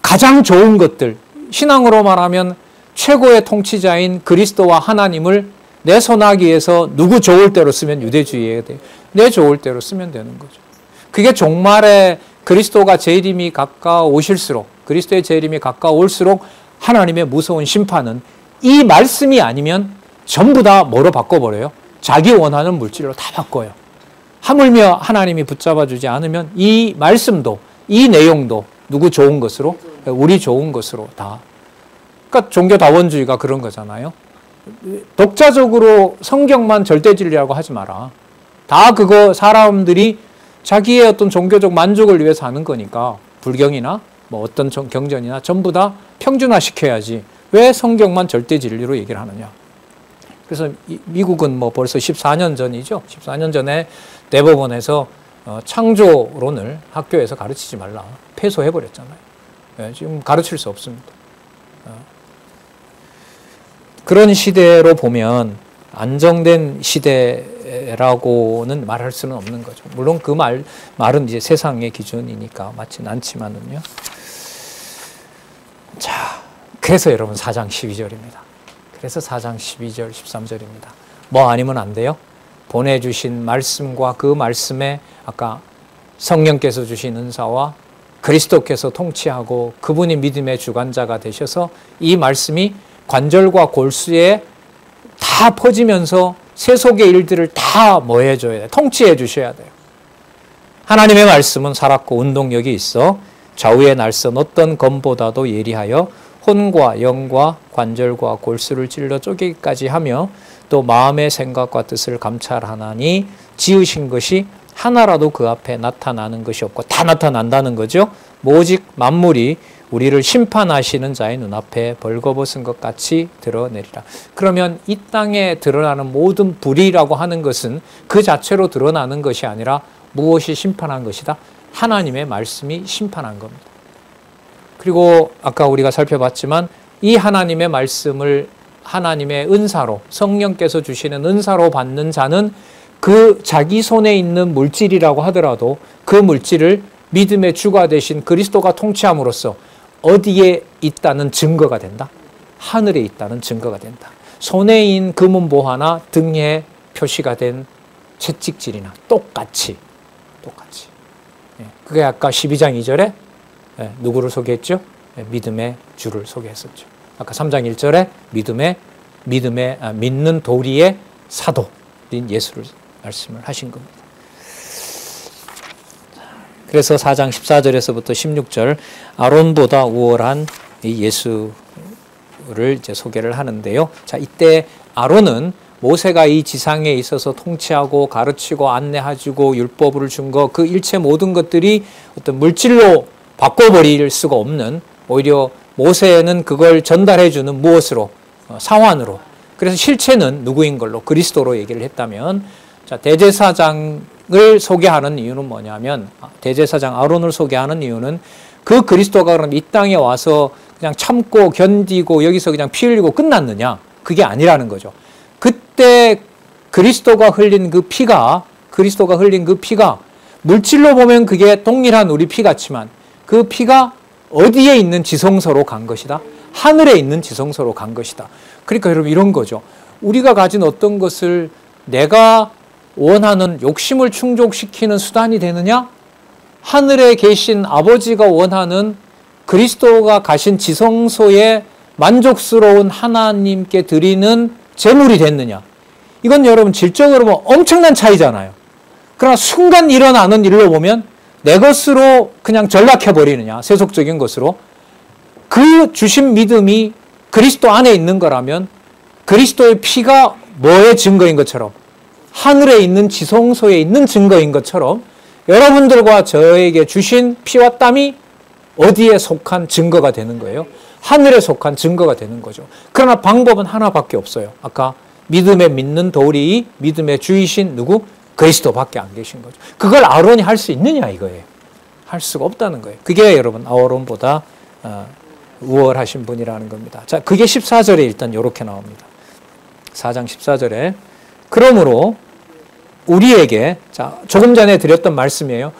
가장 좋은 것들, 신앙으로 말하면 최고의 통치자인 그리스도와 하나님을 내 손아귀에서 누구 좋을 대로 쓰면 유대주의에 돼. 내 좋을 대로 쓰면 되는 거죠. 그게 종말에 그리스도가 재림이 가까우실수록, 그리스도의 재림이 가까울수록 하나님의 무서운 심판은 이 말씀이 아니면 전부 다 뭐로 바꿔버려요? 자기 원하는 물질로 다 바꿔요. 하물며 하나님이 붙잡아 주지 않으면 이 말씀도, 이 내용도 누구 좋은 것으로? 우리 좋은 것으로 다. 그러니까 종교다원주의가 그런 거잖아요. 독자적으로 성경만 절대 진리라고 하지 마라. 다 그거 사람들이 자기의 어떤 종교적 만족을 위해서 하는 거니까 불경이나 뭐 어떤 경전이나 전부 다 평준화시켜야지. 왜 성경만 절대 진리로 얘기를 하느냐. 그래서 미국은 뭐 벌써 14년 전이죠. 14년 전에 대법원에서 창조론을 학교에서 가르치지 말라. 폐소해버렸잖아요. 지금 가르칠 수 없습니다. 그런 시대로 보면 안정된 시대라고는 말할 수는 없는 거죠. 물론 그 말은 이제 세상의 기준이니까 맞진 않지만은요. 자, 그래서 여러분 4장 12절입니다. 그래서 4장 12절, 13절입니다. 뭐 아니면 안 돼요? 보내주신 말씀과 그 말씀에 아까 성령께서 주신 은사와 그리스도께서 통치하고 그분이 믿음의 주관자가 되셔서 이 말씀이 관절과 골수에 다 퍼지면서 세속의 일들을 다 뭐 해줘야 돼요? 통치해 주셔야 돼요. 하나님의 말씀은 살았고 운동력이 있어 좌우의 날선 어떤 검보다도 예리하여 혼과 영과 관절과 골수를 찔러 쪼개기까지 하며 또 마음의 생각과 뜻을 감찰하나니 지으신 것이 하나라도 그 앞에 나타나는 것이 없고 다 나타난다는 거죠. 오직 만물이 우리를 심판하시는 자의 눈앞에 벌거벗은 것 같이 드러내리라. 그러면 이 땅에 드러나는 모든 불의라고 하는 것은 그 자체로 드러나는 것이 아니라 무엇이 심판한 것이다? 하나님의 말씀이 심판한 겁니다. 그리고 아까 우리가 살펴봤지만 이 하나님의 말씀을 하나님의 은사로 성령께서 주시는 은사로 받는 자는 그 자기 손에 있는 물질이라고 하더라도 그 물질을 믿음의 주가 되신 그리스도가 통치함으로써 어디에 있다는 증거가 된다? 하늘에 있다는 증거가 된다. 손에 있는 금은보 하나 등에 표시가 된 채찍질이나 똑같이 그게 아까 12장 2절에 누구를 소개했죠? 믿음의 주를 소개했었죠. 아까 3장 1절에 믿는 도리의 사도인 예수를 말씀을 하신 겁니다. 그래서 4장 14절에서부터 16절 아론보다 우월한 이 예수를 이제 소개를 하는데요. 자, 이때 아론은 모세가 이 지상에 있어서 통치하고 가르치고 안내해주고 율법을 준 거 그 일체 모든 것들이 어떤 물질로 바꿔버릴 수가 없는 오히려 모세는 그걸 전달해주는 무엇으로? 상환으로. 그래서 실체는 누구인 걸로? 그리스도로 얘기를 했다면 자, 대제사장을 소개하는 이유는 뭐냐면 대제사장 아론을 소개하는 이유는 그 그리스도가 그럼 이 땅에 와서 그냥 참고 견디고 여기서 그냥 피 흘리고 끝났느냐? 그게 아니라는 거죠. 그때 그리스도가 흘린 그 피가 물질로 보면 그게 동일한 우리 피 같지만 그 피가 어디에 있는 지성소로 간 것이다? 하늘에 있는 지성소로 간 것이다. 그러니까 여러분 이런 거죠. 우리가 가진 어떤 것을 내가 원하는 욕심을 충족시키는 수단이 되느냐? 하늘에 계신 아버지가 원하는 그리스도가 가신 지성소에 만족스러운 하나님께 드리는 제물이 됐느냐? 이건 여러분 질적으로 보면 엄청난 차이잖아요. 그러나 순간 일어나는 일로 보면 내 것으로 그냥 전락해버리느냐? 세속적인 것으로. 그 주신 믿음이 그리스도 안에 있는 거라면 그리스도의 피가 뭐의 증거인 것처럼 하늘에 있는 지성소에 있는 증거인 것처럼 여러분들과 저에게 주신 피와 땀이 어디에 속한 증거가 되는 거예요? 하늘에 속한 증거가 되는 거죠. 그러나 방법은 하나밖에 없어요. 아까 믿음에 믿는 도리, 믿음의 주이신 누구? 그리스도밖에 안 계신 거죠. 그걸 아론이 할 수 있느냐 이거예요. 할 수가 없다는 거예요. 그게 여러분 아론보다 우월하신 분이라는 겁니다. 자, 그게 14절에 일단 이렇게 나옵니다. 4장 14절에 그러므로 우리에게 자 조금 전에 드렸던 말씀이에요.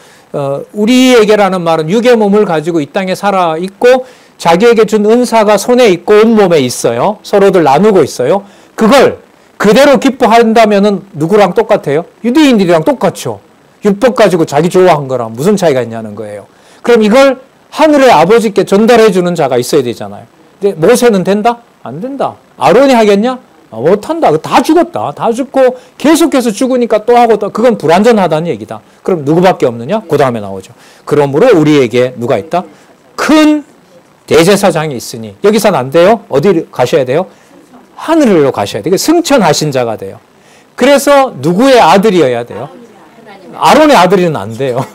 우리에게라는 말은 육의 몸을 가지고 이 땅에 살아 있고 자기에게 준 은사가 손에 있고 온몸에 있어요. 서로들 나누고 있어요. 그걸 그대로 기뻐한다면은 누구랑 똑같아요? 유대인들이랑 똑같죠. 율법 가지고 자기 좋아한 거랑 무슨 차이가 있냐는 거예요. 그럼 이걸 하늘의 아버지께 전달해 주는 자가 있어야 되잖아요. 근데 모세는 된다? 안 된다. 아론이 하겠냐? 못한다. 다 죽었다. 다 죽고 계속해서 죽으니까 또 하고 또 그건 불완전하다는 얘기다. 그럼 누구밖에 없느냐? 그 다음에 나오죠. 그러므로 우리에게 누가 있다? 큰 대제사장이 있으니 여기서는 안 돼요. 어디 가셔야 돼요? 하늘로 가셔야 돼요. 승천하신 자가 돼요. 그래서 누구의 아들이어야 돼요? 아론의 아들이는 안 돼요.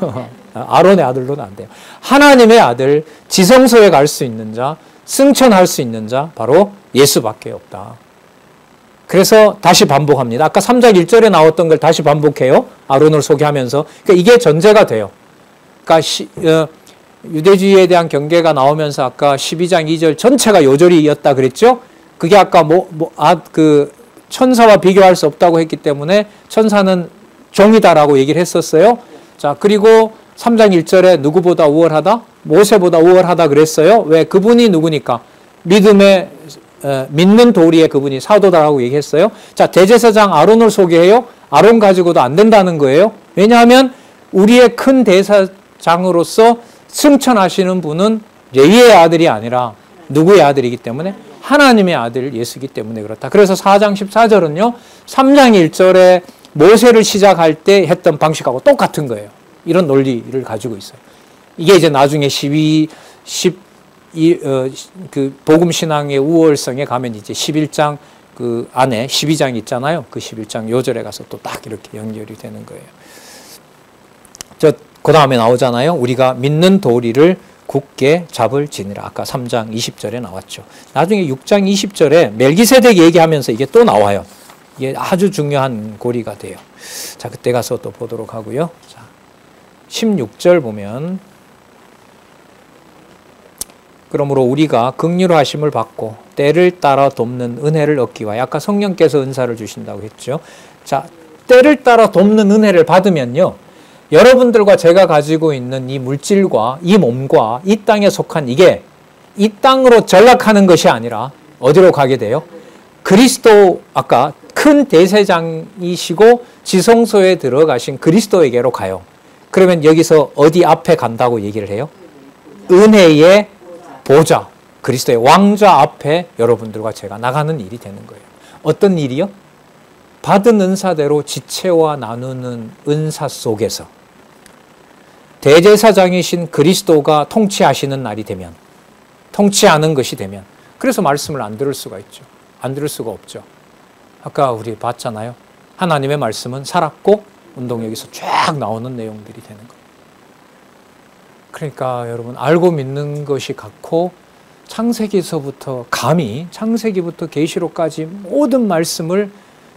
아론의 아들로는 안 돼요. 하나님의 아들, 지성소에 갈 수 있는 자, 승천할 수 있는 자 바로 예수밖에 없다. 그래서 다시 반복합니다. 아까 3장 1절에 나왔던 걸 다시 반복해요. 아론을 소개하면서. 그러니까 이게 전제가 돼요. 그러니까 유대주의에 대한 경계가 나오면서 아까 12장 2절 전체가 요절이었다 그랬죠? 그게 아까 그 천사와 비교할 수 없다고 했기 때문에 천사는 종이다라고 얘기를 했었어요. 자, 그리고 3장 1절에 누구보다 우월하다? 모세보다 우월하다 그랬어요. 왜? 그분이 누구니까? 믿는 도리의 그분이 사도다라고 얘기했어요. 자, 대제사장 아론을 소개해요. 아론 가지고도 안 된다는 거예요. 왜냐하면 우리의 큰 대제사장으로서 승천하시는 분은 레위의 아들이 아니라 누구의 아들이기 때문에? 하나님의 아들 예수이기 때문에 그렇다. 그래서 4장 14절은요. 3장 1절에 모세를 시작할 때 했던 방식하고 똑같은 거예요. 이런 논리를 가지고 있어요. 이게 이제 나중에 그 복음신앙의 우월성에 가면 이제 11장 그 안에 12장 있잖아요. 그 11장 요절에 가서 또 딱 이렇게 연결이 되는 거예요. 그 다음에 나오잖아요. 우리가 믿는 도리를 굳게 잡을지니라. 아까 3장 20절에 나왔죠. 나중에 6장 20절에 멜기세덱 얘기하면서 이게 또 나와요. 이게 아주 중요한 고리가 돼요. 자, 그때 가서 또 보도록 하고요. 자, 16절 보면 그러므로 우리가 긍휼하심을 받고 때를 따라 돕는 은혜를 얻기 위하여 아까 성령께서 은사를 주신다고 했죠. 자, 때를 따라 돕는 은혜를 받으면요. 여러분들과 제가 가지고 있는 이 물질과 이 몸과 이 땅에 속한 이게 이 땅으로 전락하는 것이 아니라 어디로 가게 돼요? 그리스도 아까 큰 대제사장이시고 지성소에 들어가신 그리스도에게로 가요. 그러면 여기서 어디 앞에 간다고 얘기를 해요? 은혜의 보좌, 그리스도의 왕좌 앞에 여러분들과 제가 나가는 일이 되는 거예요. 어떤 일이요? 받은 은사대로 지체와 나누는 은사 속에서 대제사장이신 그리스도가 통치하시는 날이 되면, 통치하는 것이 되면, 그래서 말씀을 안 들을 수가 있죠. 안 들을 수가 없죠. 아까 우리 봤잖아요. 하나님의 말씀은 살았고 운동력에서 쫙 나오는 내용들이 되는 거예요. 그러니까 여러분 알고 믿는 것이 같고 창세기에서부터 감히 창세기부터 계시록까지 모든 말씀을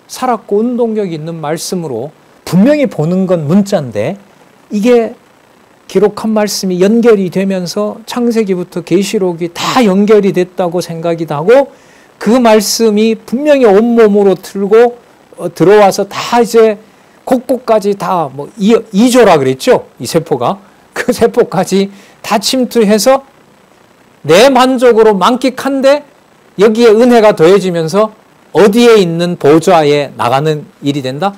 살았고 운동력 있는 말씀으로 분명히 보는 건 문자인데 이게 기록한 말씀이 연결이 되면서 창세기부터 계시록이 다 연결이 됐다고 생각이 나고 그 말씀이 분명히 온몸으로 틀고 들어와서 다 이제 곳곳까지 다 뭐 이조라 그랬죠? 이 세포가. 그 세포까지 다 침투해서 내 만족으로 만끽한데 여기에 은혜가 더해지면서 어디에 있는 보좌에 나가는 일이 된다?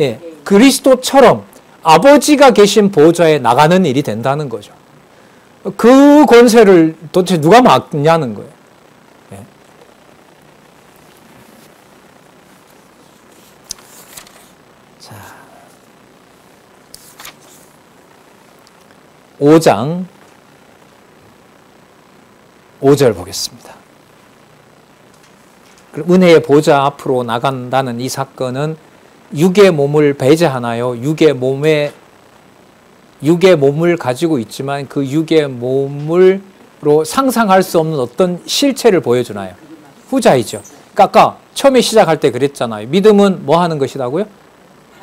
예, 그리스도처럼 아버지가 계신 보좌에 나가는 일이 된다는 거죠. 그 권세를 도대체 누가 맡냐는 거예요. 예. 자, 5장 5절 보겠습니다. 은혜의 보좌 앞으로 나간다는 이 사건은 육의 몸을 배제하나요? 육의 몸을 가지고 있지만 그 육의 몸으로 상상할 수 없는 어떤 실체를 보여주나요? 후자이죠. 그러니까 아까 처음에 시작할 때 그랬잖아요. 믿음은 뭐 하는 것이라고요?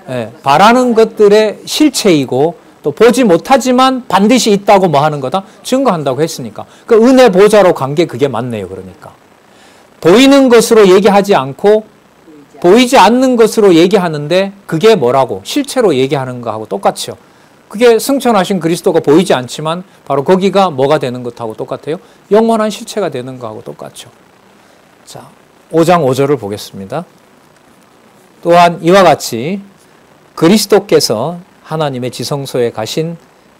네, 바라는 것들의 실체이고 또 보지 못하지만 반드시 있다고 뭐 하는 거다? 증거한다고 했으니까. 그 은혜 보좌로 간 게 그게 맞네요. 그러니까. 보이는 것으로 얘기하지 않고 보이지 않는 것으로 얘기하는데 그게 뭐라고? 실체로 얘기하는 거하고 똑같죠. 그게 승천하신 그리스도가 보이지 않지만 바로 거기가 뭐가 되는 것하고 똑같아요? 영원한 실체가 되는 거하고 똑같죠. 자, 5장 5절을 보겠습니다. 또한 이와 같이 그리스도께서 하나님의 지성소에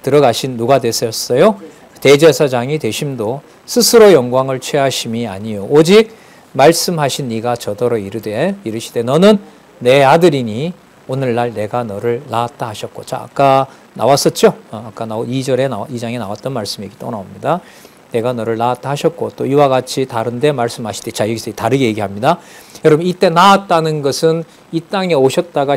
들어가신 누가 되셨어요? 대제사장이 되심도 스스로 영광을 취하심이 아니요 오직 말씀하신 이가 저더러 이르시되 너는 내 아들이니 오늘날 내가 너를 낳았다 하셨고. 자, 아까 나왔었죠? 아까 2장에 나왔던 말씀이 또 나옵니다. 내가 너를 낳았다 하셨고 또 이와 같이 다른데 말씀하시되. 자, 여기서 다르게 얘기합니다. 여러분 이때 낳았다는 것은 이 땅에 오셨다가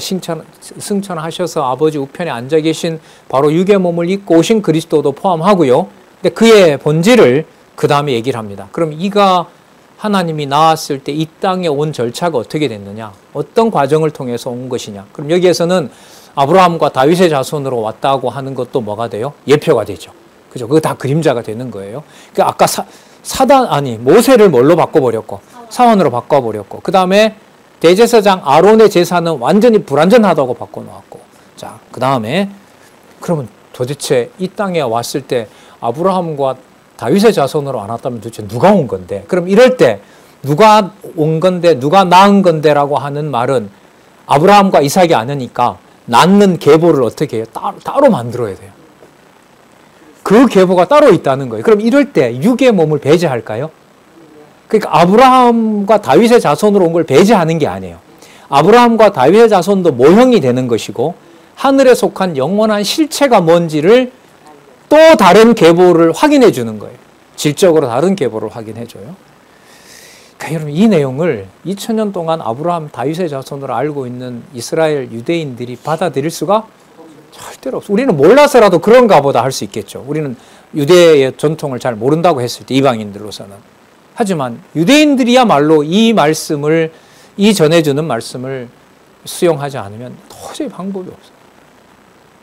승천하셔서 아버지 우편에 앉아 계신 바로 육의 몸을 입고 오신 그리스도도 포함하고요. 근데 그의 본질을 그 다음에 얘기를 합니다. 그럼 이가 하나님이 나왔을 때 이 땅에 온 절차가 어떻게 됐느냐? 어떤 과정을 통해서 온 것이냐? 그럼 여기에서는 아브라함과 다윗의 자손으로 왔다고 하는 것도 뭐가 돼요? 예표가 되죠. 그죠? 그거 다 그림자가 되는 거예요. 그러니까 아까 모세를 뭘로 바꿔버렸고? 사원으로 바꿔버렸고. 그 다음에 대제사장 아론의 제사는 완전히 불완전하다고 바꿔놓았고. 자, 그 다음에 그러면 도대체 이 땅에 왔을 때 아브라함과 다윗의 자손으로 안 왔다면 도대체 누가 온 건데? 그럼 이럴 때 누가 온 건데 누가 낳은 건데라고 하는 말은 아브라함과 이삭이 아니니까 낳는 계보를 어떻게 해요? 따로 만들어야 돼요. 그 계보가 따로 있다는 거예요. 그럼 이럴 때 육의 몸을 배제할까요? 그러니까 아브라함과 다윗의 자손으로 온 걸 배제하는 게 아니에요. 아브라함과 다윗의 자손도 모형이 되는 것이고 하늘에 속한 영원한 실체가 뭔지를 또 다른 계보를 확인해 주는 거예요. 질적으로 다른 계보를 확인해 줘요. 그러니까 여러분 이 내용을 2000년 동안 아브라함 다윗의 자손으로 알고 있는 이스라엘 유대인들이 받아들일 수가 절대로 없어요. 우리는 몰라서라도 그런가 보다 할 수 있겠죠. 우리는 유대의 전통을 잘 모른다고 했을 때 이방인들로서는. 하지만 유대인들이야말로 이 말씀을 이 전해주는 말씀을 수용하지 않으면 도저히 방법이 없어요.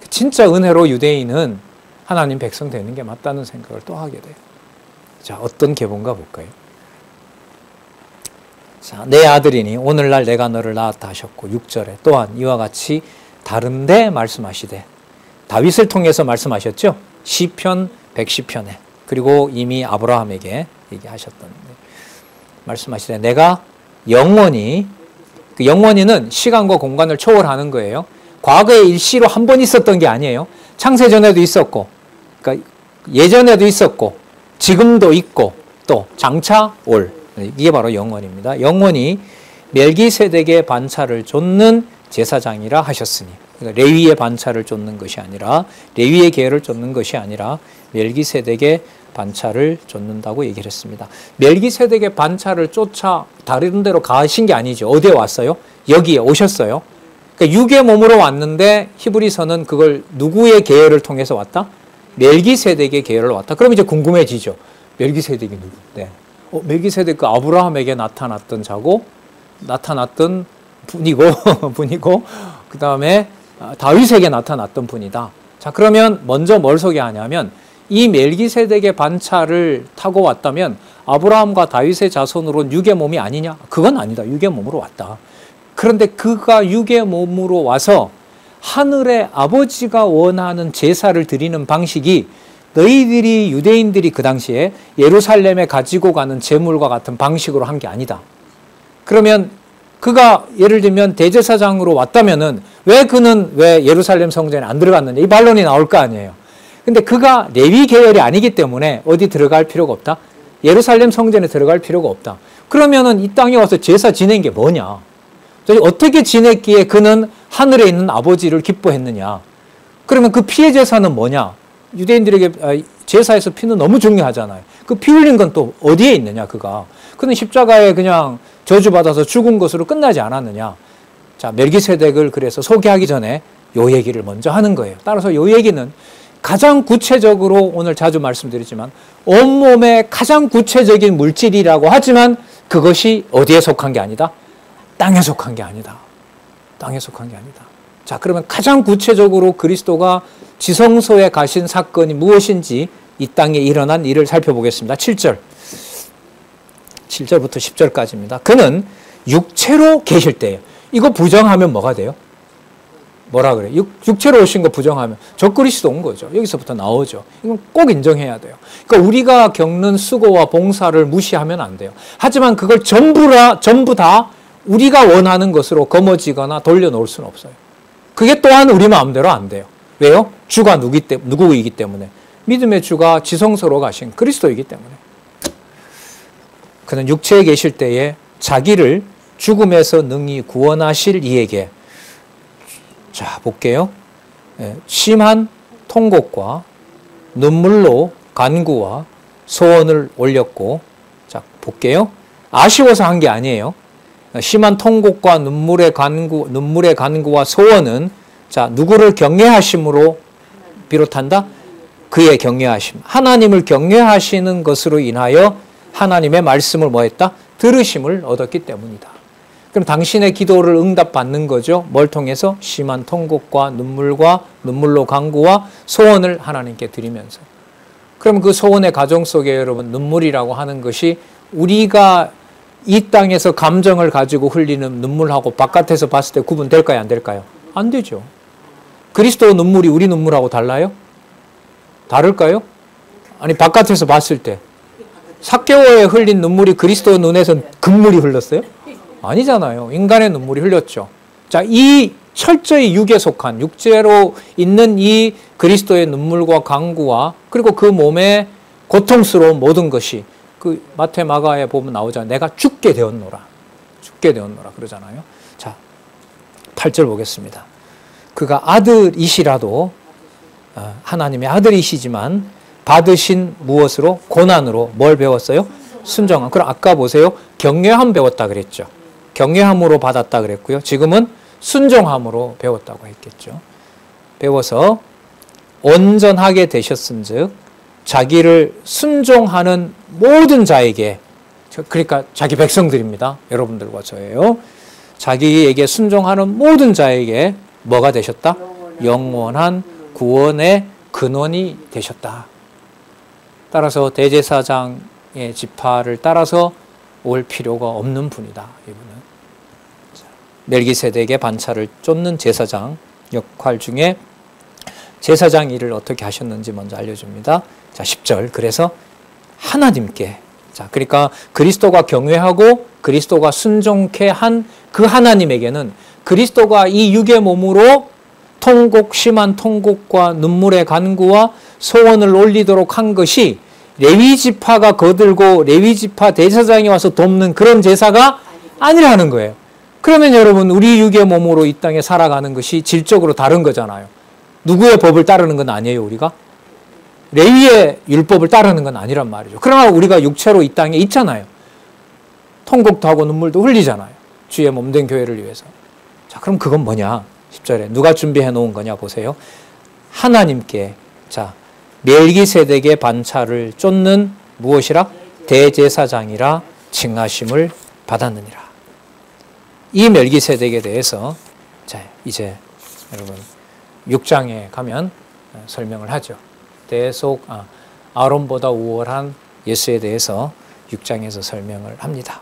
진짜 은혜로 유대인은 하나님 백성 되는 게 맞다는 생각을 또 하게 돼요. 자, 어떤 계보인가 볼까요? 자, 내 아들이니 오늘날 내가 너를 낳았다 하셨고 6절에 또한 이와 같이 다른데 말씀하시되 다윗을 통해서 말씀하셨죠. 시편 110편에 그리고 이미 아브라함에게 얘기하셨던 말씀하시되 내가 영원히 그 영원히는 시간과 공간을 초월하는 거예요. 과거에 일시로 한 번 있었던 게 아니에요. 창세전에도 있었고 그러니까 예전에도 있었고 지금도 있고 또 장차 올 이게 바로 영원입니다. 영원히 멜기세덱의 반차를 좇는 제사장이라 하셨으니 그러니까 레위의 반차를 좇는 것이 아니라 레위의 계열을 좇는 것이 아니라 멜기세덱의 반차를 좇는다고 얘기를 했습니다. 멜기세덱의 반차를 쫓아 다른 데로 가신 게 아니죠. 어디에 왔어요? 여기에 오셨어요. 그러니까 육의 몸으로 왔는데 히브리서는 그걸 누구의 계열을 통해서 왔다? 멜기세덱의 계열로 왔다. 그럼 이제 궁금해지죠. 멜기세덱이 누구인데? 멜기세덱 그 아브라함에게 나타났던 자고 나타났던 분이고 그 다음에 다윗에게 나타났던 분이다. 자, 그러면 먼저 뭘 소개하냐면 이 멜기세덱의 반차를 타고 왔다면 아브라함과 다윗의 자손으로는 육의 몸이 아니냐? 그건 아니다. 육의 몸으로 왔다. 그런데 그가 육의 몸으로 와서 하늘의 아버지가 원하는 제사를 드리는 방식이 너희들이 유대인들이 그 당시에 예루살렘에 가지고 가는 제물과 같은 방식으로 한 게 아니다. 그러면 그가 예를 들면 대제사장으로 왔다면은 왜 그는 왜 예루살렘 성전에 안 들어갔느냐 이 반론이 나올 거 아니에요. 근데 그가 레위 계열이 아니기 때문에 어디 들어갈 필요가 없다. 예루살렘 성전에 들어갈 필요가 없다. 그러면은 이 땅에 와서 제사 지낸 게 뭐냐? 어떻게 지냈기에 그는 하늘에 있는 아버지를 기뻐했느냐? 그러면 그 피의 제사는 뭐냐? 유대인들에게 제사에서 피는 너무 중요하잖아요. 그 피 흘린 건 또 어디에 있느냐, 그가. 그는 십자가에 그냥 저주받아서 죽은 것으로 끝나지 않았느냐. 자, 멜기세덱을 그래서 소개하기 전에 요 얘기를 먼저 하는 거예요. 따라서 요 얘기는 가장 구체적으로 오늘 자주 말씀드리지만 온몸의 가장 구체적인 물질이라고 하지만 그것이 어디에 속한 게 아니다? 땅에 속한 게 아니다. 땅에 속한 게 아니다. 자, 그러면 가장 구체적으로 그리스도가 지성소에 가신 사건이 무엇인지 이 땅에 일어난 일을 살펴보겠습니다. 7절부터 10절까지입니다. 그는 육체로 계실 때예요. 이거 부정하면 뭐가 돼요? 뭐라 그래? 육체로 오신 거 부정하면 적그리스도 온 거죠. 여기서부터 나오죠. 이건 꼭 인정해야 돼요. 그러니까 우리가 겪는 수고와 봉사를 무시하면 안 돼요. 하지만 그걸 전부 다 우리가 원하는 것으로 거머쥐거나 돌려놓을 수는 없어요. 그게 또한 우리 마음대로 안 돼요. 왜요? 주가 누구이기 때문에. 믿음의 주가 지성소로 가신 그리스도이기 때문에. 그는 육체에 계실 때에 자기를 죽음에서 능히 구원하실 이에게 자, 볼게요. 심한 통곡과 눈물로 간구와 소원을 올렸고 자, 볼게요. 아쉬워서 한 게 아니에요. 심한 통곡과 눈물의 간구와 소원은 자, 누구를 경외하심으로 비롯한다? 그의 경외하심. 하나님을 경외하시는 것으로 인하여 하나님의 말씀을 뭐 했다? 들으심을 얻었기 때문이다. 그럼 당신의 기도를 응답받는 거죠. 뭘 통해서? 심한 통곡과 눈물로 간구와 소원을 하나님께 드리면서. 그럼 그 소원의 과정 속에 여러분 눈물이라고 하는 것이 우리가 이 땅에서 감정을 가지고 흘리는 눈물하고 바깥에서 봤을 때 구분될까요? 안 될까요? 안 되죠. 그리스도 눈물이 우리 눈물하고 달라요? 다를까요? 아니 바깥에서 봤을 때 삭개오에 흘린 눈물이 그리스도 눈에선 금물이 흘렀어요? 아니잖아요. 인간의 눈물이 흘렸죠. 자, 이 철저히 육에 속한 육체로 있는 이 그리스도의 눈물과 간구와 그리고 그 몸의 고통스러운 모든 것이 그 마태 마가에 보면 나오잖아요. 내가 죽게 되었노라. 죽게 되었노라 그러잖아요. 자, 8절 보겠습니다. 그가 아들이시라도 하나님의 아들이시지만 받으신 무엇으로? 고난으로 뭘 배웠어요? 순종함. 그럼 아까 보세요. 경외함 배웠다 그랬죠. 경외함으로 받았다 그랬고요. 지금은 순종함으로 배웠다고 했겠죠. 배워서 온전하게 되셨은즉 자기를 순종하는 모든 자에게, 그러니까 자기 백성들입니다. 여러분들과 저예요. 자기에게 순종하는 모든 자에게 뭐가 되셨다? 영원한 구원의 근원이 되셨다. 따라서 대제사장의 지파를 따라서 올 필요가 없는 분이다. 이분은 멜기세덱의 반차를 쫓는 제사장 역할 중에 제사장 일을 어떻게 하셨는지 먼저 알려줍니다. 자, 10절. 그래서 하나님께, 자, 그러니까 그리스도가 경외하고 그리스도가 순종케 한 그 하나님에게는 그리스도가 이 육의 몸으로 심한 통곡과 눈물의 간구와 소원을 올리도록 한 것이 레위 지파가 거들고 레위 지파 대제사장이 와서 돕는 그런 제사가 아니라는 거예요. 그러면 여러분, 우리 육의 몸으로 이 땅에 살아가는 것이 질적으로 다른 거잖아요. 누구의 법을 따르는 건 아니에요, 우리가? 레위의 율법을 따르는 건 아니란 말이죠. 그러나 우리가 육체로 이 땅에 있잖아요. 통곡도 하고 눈물도 흘리잖아요. 주의 몸된 교회를 위해서. 자, 그럼 그건 뭐냐? 10절에 누가 준비해 놓은 거냐 보세요. 하나님께, 자, 멜기세덱의 반차를 쫓는 무엇이라? 대제사장이라 칭하심을 받았느니라. 이 멜기세덱에 대해서 자, 이제 여러분 6장에 가면 설명을 하죠. 아론보다 우월한 예수에 대해서 6장에서 설명을 합니다.